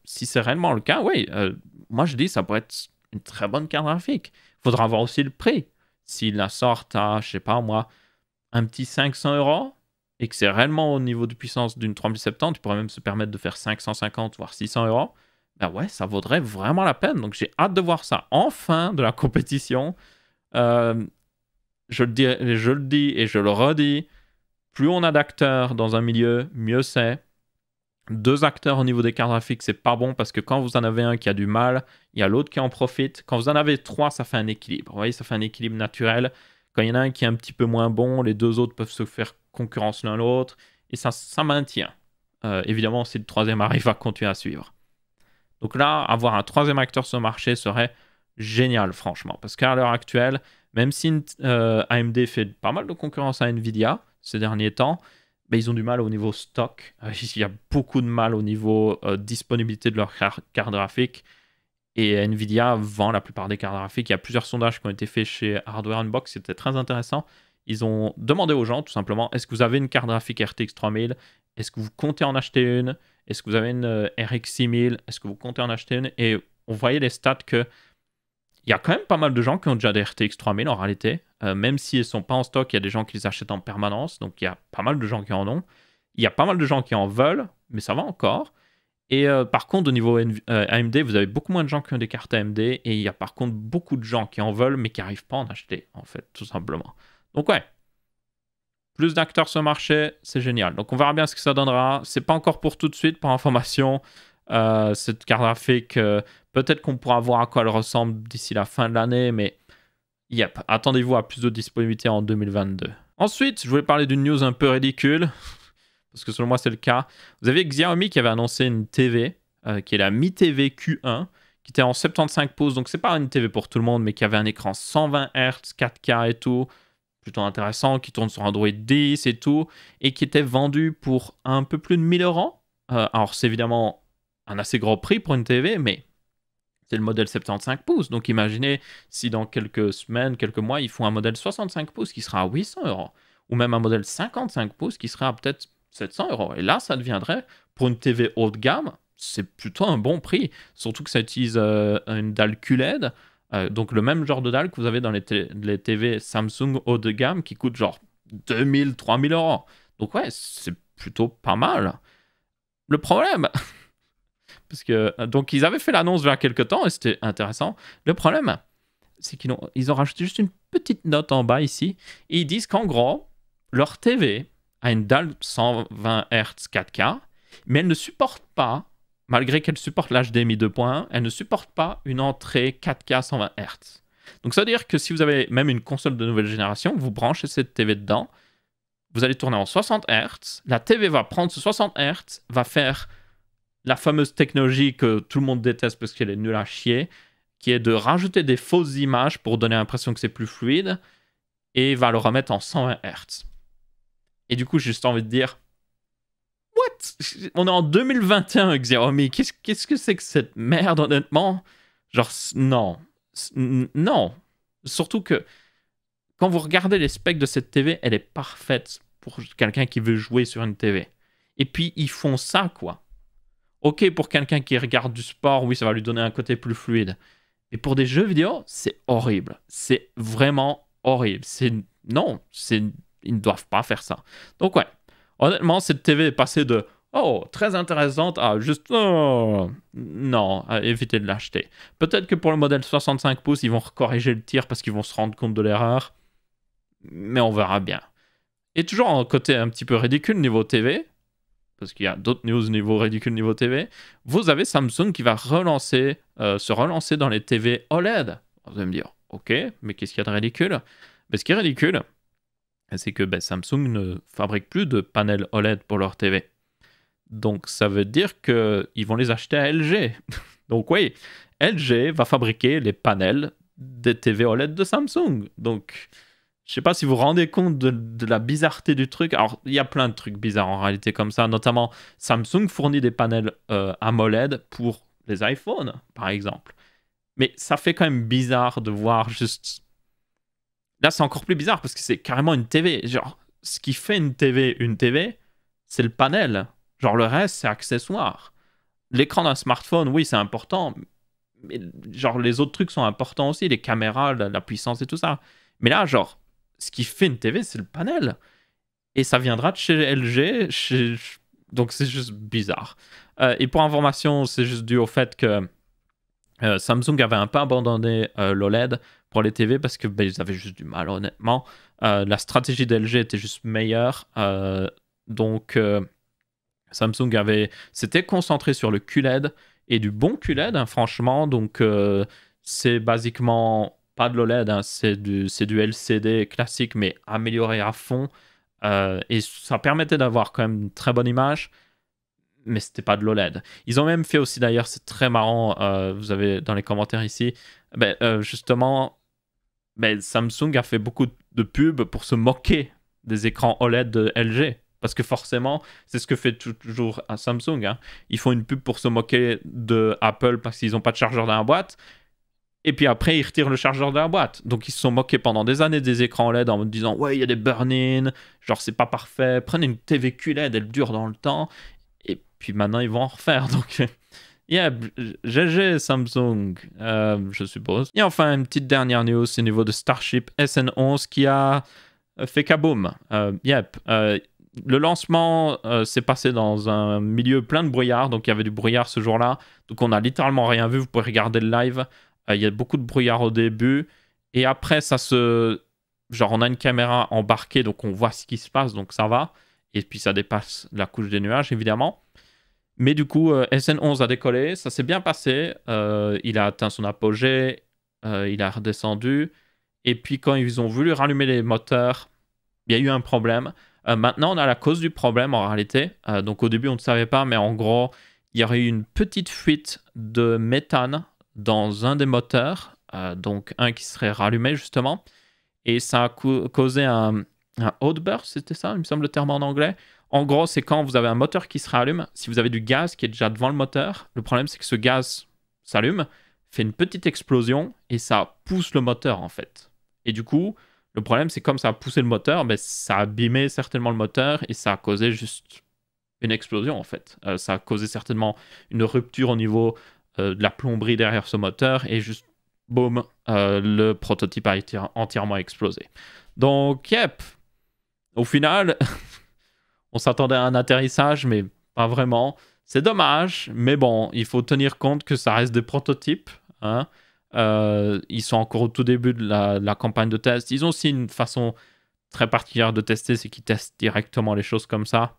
Si c'est réellement le cas, oui, moi je dis ça pourrait être une très bonne carte graphique. Il faudra voir aussi le prix. S'ils la sortent à, je sais pas moi, un petit 500 euros et que c'est réellement au niveau de puissance d'une 3070, tu pourrais même se permettre de faire 550 voire 600 euros. Ben ouais, ça vaudrait vraiment la peine. Donc j'ai hâte de voir ça. Enfin, de la compétition. Je le dis et je le redis. Plus on a d'acteurs dans un milieu, mieux c'est. 2 acteurs au niveau des cartes graphiques, c'est pas bon parce que quand vous en avez un qui a du mal, il y a l'autre qui en profite. Quand vous en avez 3, ça fait un équilibre. Vous voyez, ça fait un équilibre naturel. Quand il y en a un qui est un petit peu moins bon, les 2 autres peuvent se faire concurrence l'un l'autre et ça maintient. Évidemment, si le troisième arrive à continuer à suivre. Donc là, avoir un troisième acteur sur le marché serait génial, franchement. Parce qu'à l'heure actuelle, même si AMD fait pas mal de concurrence à Nvidia ces derniers temps, ben, ils ont du mal au niveau stock. Il y a beaucoup de mal au niveau disponibilité de leurs cartes graphiques. Et Nvidia vend la plupart des cartes graphiques. Il y a plusieurs sondages qui ont été faits chez Hardware Unbox. C'était très intéressant. Ils ont demandé aux gens, tout simplement, est-ce que vous avez une carte graphique RTX 3000? Est-ce que vous comptez en acheter une? Est-ce que vous avez une RX 6000? Est-ce que vous comptez en acheter une? Et on voyait les stats que il y a quand même pas mal de gens qui ont déjà des RTX 3000 en réalité. Même si elles ne sont pas en stock, il y a des gens qui les achètent en permanence. Donc il y a pas mal de gens qui en ont. Il y a pas mal de gens qui en veulent, mais ça va encore. Et par contre, au niveau AMD, vous avez beaucoup moins de gens qui ont des cartes AMD. Et il y a par contre beaucoup de gens qui en veulent, mais qui n'arrivent pas à en acheter, en fait, tout simplement. Donc ouais, plus d'acteurs sur le marché, c'est génial. Donc on verra bien ce que ça donnera. C'est pas encore pour tout de suite, par information. Cette carte graphique, peut-être qu'on pourra voir à quoi elle ressemble d'ici la fin de l'année, mais yep, attendez-vous à plus de disponibilité en 2022. Ensuite, je voulais parler d'une news un peu ridicule, parce que selon moi c'est le cas. Vous avez Xiaomi qui avait annoncé une TV, qui est la Mi TV Q1, qui était en 75 pouces, donc c'est pas une TV pour tout le monde, mais qui avait un écran 120 Hz, 4K et tout, plutôt intéressant, qui tourne sur Android 10 et tout, et qui était vendu pour un peu plus de 1000 €. Alors c'est évidemment un assez gros prix pour une TV, mais c'est le modèle 75 pouces, donc imaginez si dans quelques semaines, quelques mois, ils font un modèle 65 pouces qui sera à 800 €, ou même un modèle 55 pouces qui sera à peut-être 700 €. Et là, ça deviendrait, pour une TV haut de gamme, c'est plutôt un bon prix. Surtout que ça utilise une dalle QLED, donc le même genre de dalle que vous avez dans les TV Samsung haut de gamme qui coûtent genre 2000, 3000 €. Donc ouais, c'est plutôt pas mal. Le problème, parce que donc ils avaient fait l'annonce il y a quelques temps et c'était intéressant. Le problème, c'est qu'ils ont rajouté juste une petite note en bas ici et ils disent qu'en gros, leur TV a une dalle 120 Hz 4K, mais elle ne supporte pas, malgré qu'elle supporte l'HDMI 2.1, elle ne supporte pas une entrée 4K 120 Hz. Donc ça veut dire que si vous avez même une console de nouvelle génération, vous branchez cette TV dedans, vous allez tourner en 60 Hz, la TV va prendre ce 60 Hz, va faire la fameuse technologie que tout le monde déteste parce qu'elle est nulle à chier, qui est de rajouter des fausses images pour donner l'impression que c'est plus fluide, et va le remettre en 120 Hz. Et du coup, j'ai juste envie de dire, what? On est en 2021 avec Xiaomi. Qu'est-ce que c'est que cette merde, honnêtement? Genre, non. Non. Surtout que, quand vous regardez les specs de cette TV, elle est parfaite pour quelqu'un qui veut jouer sur une TV. Et puis, ils font ça, quoi. Ok, pour quelqu'un qui regarde du sport, oui, ça va lui donner un côté plus fluide. Mais pour des jeux vidéo, c'est horrible. C'est vraiment horrible. Non, ils ne doivent pas faire ça. Donc ouais, honnêtement, cette TV est passée de oh, très intéressante à juste oh, non, évitez de l'acheter. Peut-être que pour le modèle 65 pouces, ils vont corriger le tir parce qu'ils vont se rendre compte de l'erreur. Mais on verra bien. Et toujours un côté un petit peu ridicule niveau TV, parce qu'il y a d'autres news niveau ridicule niveau TV, vous avez Samsung qui va se relancer dans les TV OLED. Vous allez me dire, ok, mais qu'est-ce qu'il y a de ridicule? Mais ce qui est ridicule, c'est que Samsung ne fabrique plus de panels OLED pour leur TV. Donc ça veut dire qu'ils vont les acheter à LG. Donc oui, LG va fabriquer les panels des TV OLED de Samsung. Donc je sais pas si vous vous rendez compte de la bizarreté du truc. Alors, il y a plein de trucs bizarres en réalité comme ça. Notamment, Samsung fournit des panels AMOLED pour les iPhones, par exemple. Mais ça fait quand même bizarre de voir juste... Là, c'est encore plus bizarre parce que c'est carrément une TV. Genre, ce qui fait une TV, c'est le panel. Genre, le reste, c'est accessoire. L'écran d'un smartphone, oui, c'est important. Mais genre, les autres trucs sont importants aussi. Les caméras, la puissance et tout ça. Mais là, genre... Ce qui fait une TV, c'est le panel. Et ça viendra de chez LG. Donc, c'est juste bizarre. Et pour information, c'est juste dû au fait que Samsung avait un peu abandonné l'OLED pour les TV parce que ils avaient juste du mal, honnêtement. La stratégie d'LG était juste meilleure. Donc, Samsung s'était concentré sur le QLED et du bon QLED, hein, franchement. Donc, c'est basiquement... pas de l'OLED, hein, c'est du LCD classique, mais amélioré à fond. Et ça permettait d'avoir quand même une très bonne image, mais c'était pas de l'OLED. Ils ont même fait aussi, d'ailleurs, c'est très marrant, vous avez dans les commentaires ici, justement, Samsung a fait beaucoup de pubs pour se moquer des écrans OLED de LG. Parce que forcément, c'est ce que fait toujours à Samsung. Hein. Ils font une pub pour se moquer de Apple parce qu'ils n'ont pas de chargeur dans la boîte. Et puis après, ils retirent le chargeur de la boîte. Donc, ils se sont moqués pendant des années des écrans OLED en me disant « Ouais, il y a des burn-in, genre, c'est pas parfait. Prenez une TV QLED, elle dure dans le temps. » Et puis maintenant, ils vont en refaire. Donc, yeah, GG Samsung, je suppose. Et enfin, une petite dernière news, c'est au niveau de Starship SN11 qui a fait kaboom. Le lancement s'est passé dans un milieu plein de brouillard. Donc, il y avait du brouillard ce jour-là. Donc, on n'a littéralement rien vu. Vous pouvez regarder le live. Il y a beaucoup de brouillard au début. Et après, genre, on a une caméra embarquée, donc on voit ce qui se passe, donc ça va. Et puis, ça dépasse la couche des nuages, évidemment. Mais du coup, SN11 a décollé, ça s'est bien passé. Il a atteint son apogée, il a redescendu. Et puis quand ils ont voulu rallumer les moteurs, il y a eu un problème. Maintenant, on a la cause du problème en réalité. Donc au début, on ne savait pas, mais en gros, il y aurait eu une petite fuite de méthane dans un des moteurs, donc un qui serait rallumé justement. Et ça a causé un outburst, c'était ça, il me semble le terme en anglais. En gros, c'est quand vous avez un moteur qui se rallume, si vous avez du gaz qui est déjà devant le moteur, le problème c'est que ce gaz s'allume, fait une petite explosion et ça pousse le moteur en fait. Et du coup, le problème c'est comme ça a poussé le moteur, ben, ça a abîmé certainement le moteur et ça a causé juste une explosion en fait. Ça a causé certainement une rupture au niveau de la plomberie derrière ce moteur et juste boum, le prototype a été entièrement explosé. Donc, yep, au final, on s'attendait à un atterrissage, mais pas vraiment. C'est dommage, mais bon, il faut tenir compte que ça reste des prototypes. Hein. Ils sont encore au tout début de la campagne de test. Ils ont aussi une façon très particulière de tester, c'est qu'ils testent directement les choses comme ça.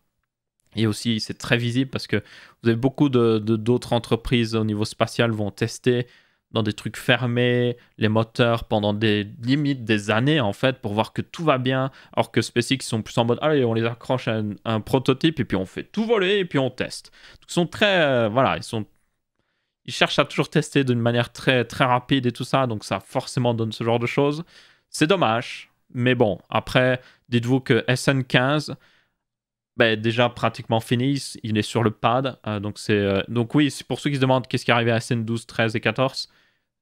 Et aussi, c'est très visible parce que vous avez beaucoup d'autres entreprises au niveau spatial vont tester dans des trucs fermés, les moteurs pendant des limites, des années en fait, pour voir que tout va bien, alors que SpaceX sont plus en mode, allez, on les accroche à un prototype et puis on fait tout voler et puis on teste. Donc, ils sont très, voilà, ils cherchent à toujours tester d'une manière très, très rapide et tout ça, donc ça forcément donne ce genre de choses. C'est dommage, mais bon, après, dites-vous que SN15, ben, déjà pratiquement fini, il est sur le pad, donc oui, c'est pour ceux qui se demandent qu'est-ce qui est arrivé à SN12, 13 et 14,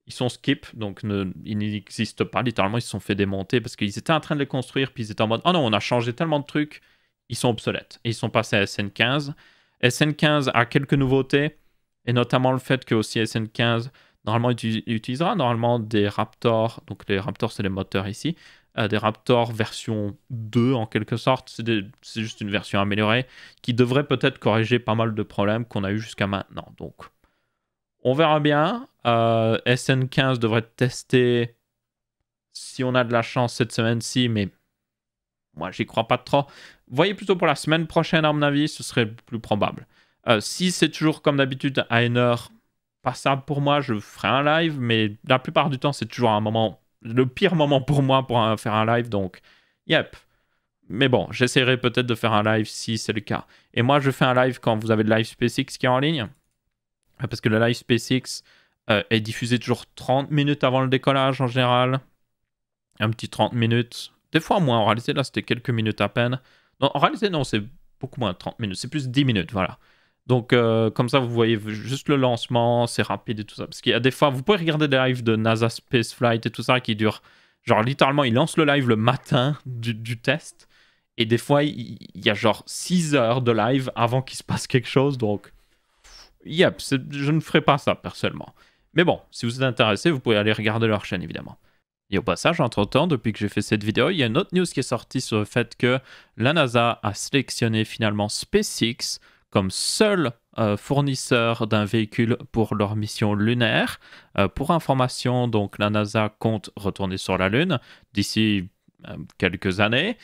ils sont skip, donc ils n'existent pas. Littéralement, ils se sont fait démonter parce qu'ils étaient en train de les construire, puis ils étaient en mode « Oh non, on a changé tellement de trucs, ils sont obsolètes. » Et ils sont passés à SN15. SN15 a quelques nouveautés, et notamment le fait que aussi SN15, normalement, utilisera normalement des Raptors. Donc les Raptors, c'est les moteurs ici. Des Raptors version 2, en quelque sorte. C'est juste une version améliorée qui devrait peut-être corriger pas mal de problèmes qu'on a eu jusqu'à maintenant. Donc, on verra bien. SN15 devrait tester, si on a de la chance cette semaine-ci, mais moi, j'y crois pas trop. Voyez plutôt pour la semaine prochaine, à mon avis, ce serait plus probable. Si c'est toujours comme d'habitude à une heure passable pour moi, je ferai un live, mais la plupart du temps, c'est toujours un moment, le pire moment pour moi pour faire un live, donc, yep. Mais bon, j'essaierai peut-être de faire un live si c'est le cas. Et moi, je fais un live quand vous avez le live SpaceX qui est en ligne. Parce que le live SpaceX est diffusé toujours 30 minutes avant le décollage en général. Un petit 30 minutes. Des fois moins. En réalité, là, c'était quelques minutes à peine. Non, en réalité, non, c'est beaucoup moins de 30 minutes. C'est plus 10 minutes, voilà. Donc, comme ça, vous voyez juste le lancement, c'est rapide et tout ça. Parce qu'il y a des fois, vous pouvez regarder des lives de NASA Spaceflight et tout ça qui durent, genre, littéralement, ils lancent le live le matin du test. Et des fois, il y a genre 6 heures de live avant qu'il se passe quelque chose. Donc, yep, je ne ferai pas ça personnellement. Mais bon, si vous êtes intéressé, vous pouvez aller regarder leur chaîne évidemment. Et au passage, entre-temps, depuis que j'ai fait cette vidéo, il y a une autre news qui est sortie sur le fait que la NASA a sélectionné finalement SpaceX comme seul fournisseur d'un véhicule pour leur mission lunaire. Pour information, donc la NASA compte retourner sur la Lune d'ici quelques années.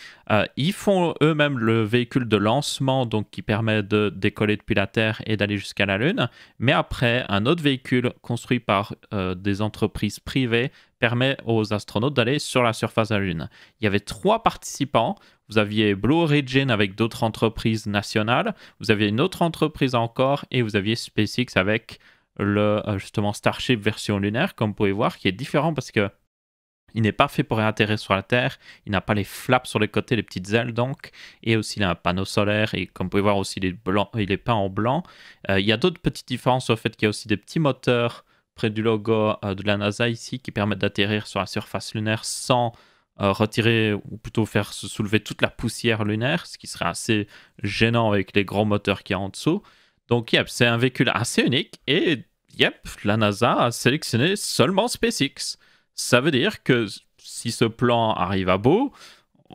Ils font eux-mêmes le véhicule de lancement donc qui permet de décoller depuis la Terre et d'aller jusqu'à la Lune. Mais après, un autre véhicule construit par des entreprises privées permet aux astronautes d'aller sur la surface de la Lune. Il y avait 3 participants. Vous aviez Blue Origin avec d'autres entreprises nationales. Vous aviez une autre entreprise encore et vous aviez SpaceX avec le justement Starship version lunaire, comme vous pouvez voir, qui est différent parce que il n'est pas fait pour atterrir sur la Terre. Il n'a pas les flaps sur les côtés, les petites ailes donc. Et aussi, il a un panneau solaire. Et comme vous pouvez voir aussi, il est peint en blanc. Il y a d'autres petites différences au fait qu'il y a aussi des petits moteurs près du logo de la NASA ici qui permettent d'atterrir sur la surface lunaire sans retirer ou plutôt faire se soulever toute la poussière lunaire, ce qui serait assez gênant avec les gros moteurs qu'il y a en dessous. Donc, yep, c'est un véhicule assez unique. Et yep, la NASA a sélectionné seulement SpaceX. Ça veut dire que si ce plan arrive à bout,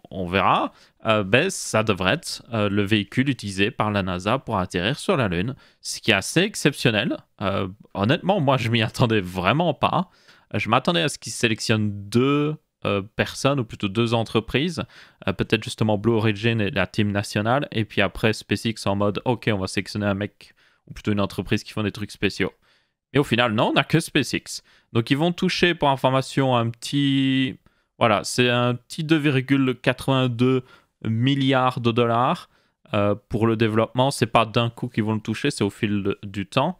on verra, ben, ça devrait être le véhicule utilisé par la NASA pour atterrir sur la Lune, ce qui est assez exceptionnel. Honnêtement, moi, je m'y attendais vraiment pas. Je m'attendais à ce qu'ils sélectionnent 2 personnes, ou plutôt 2 entreprises, peut-être justement Blue Origin et la team nationale, et puis après SpaceX en mode, ok, on va sélectionner un mec ou plutôt une entreprise qui font des trucs spéciaux. Mais au final, non, on n'a que SpaceX. Donc ils vont toucher, pour information, un petit... Voilà, c'est un petit 2,82 milliards de dollars pour le développement. C'est pas d'un coup qu'ils vont le toucher, c'est au fil du temps.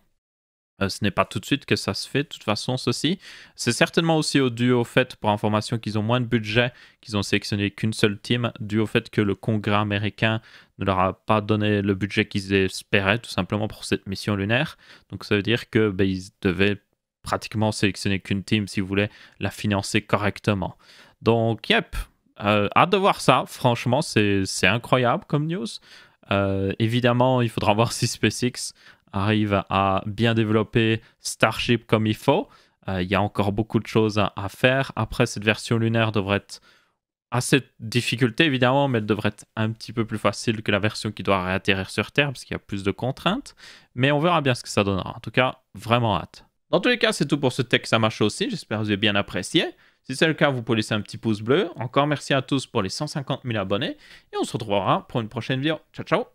Ce n'est pas tout de suite que ça se fait, de toute façon, ceci. C'est certainement aussi dû au fait, pour information, qu'ils ont moins de budget, qu'ils ont sélectionné qu'une seule team, dû au fait que le Congrès américain ne leur a pas donné le budget qu'ils espéraient, tout simplement pour cette mission lunaire. Donc ça veut dire que ils devaient pratiquement sélectionner qu'une team s'ils voulaient la financer correctement. Donc, yep, hâte de voir ça. Franchement, c'est incroyable comme news. Évidemment, il faudra voir si SpaceX arrive à bien développer Starship comme il faut. Il y a encore beaucoup de choses à faire. Après, cette version lunaire devrait être assez difficulté, évidemment, mais elle devrait être un petit peu plus facile que la version qui doit réatterrir sur Terre, parce qu'il y a plus de contraintes. Mais on verra bien ce que ça donnera. En tout cas, vraiment hâte. Dans tous les cas, c'est tout pour ce Tech Sama Show aussi. J'espère que vous avez bien apprécié. Si c'est le cas, vous pouvez laisser un petit pouce bleu. Encore merci à tous pour les 150 000 abonnés. Et on se retrouvera pour une prochaine vidéo. Ciao, ciao!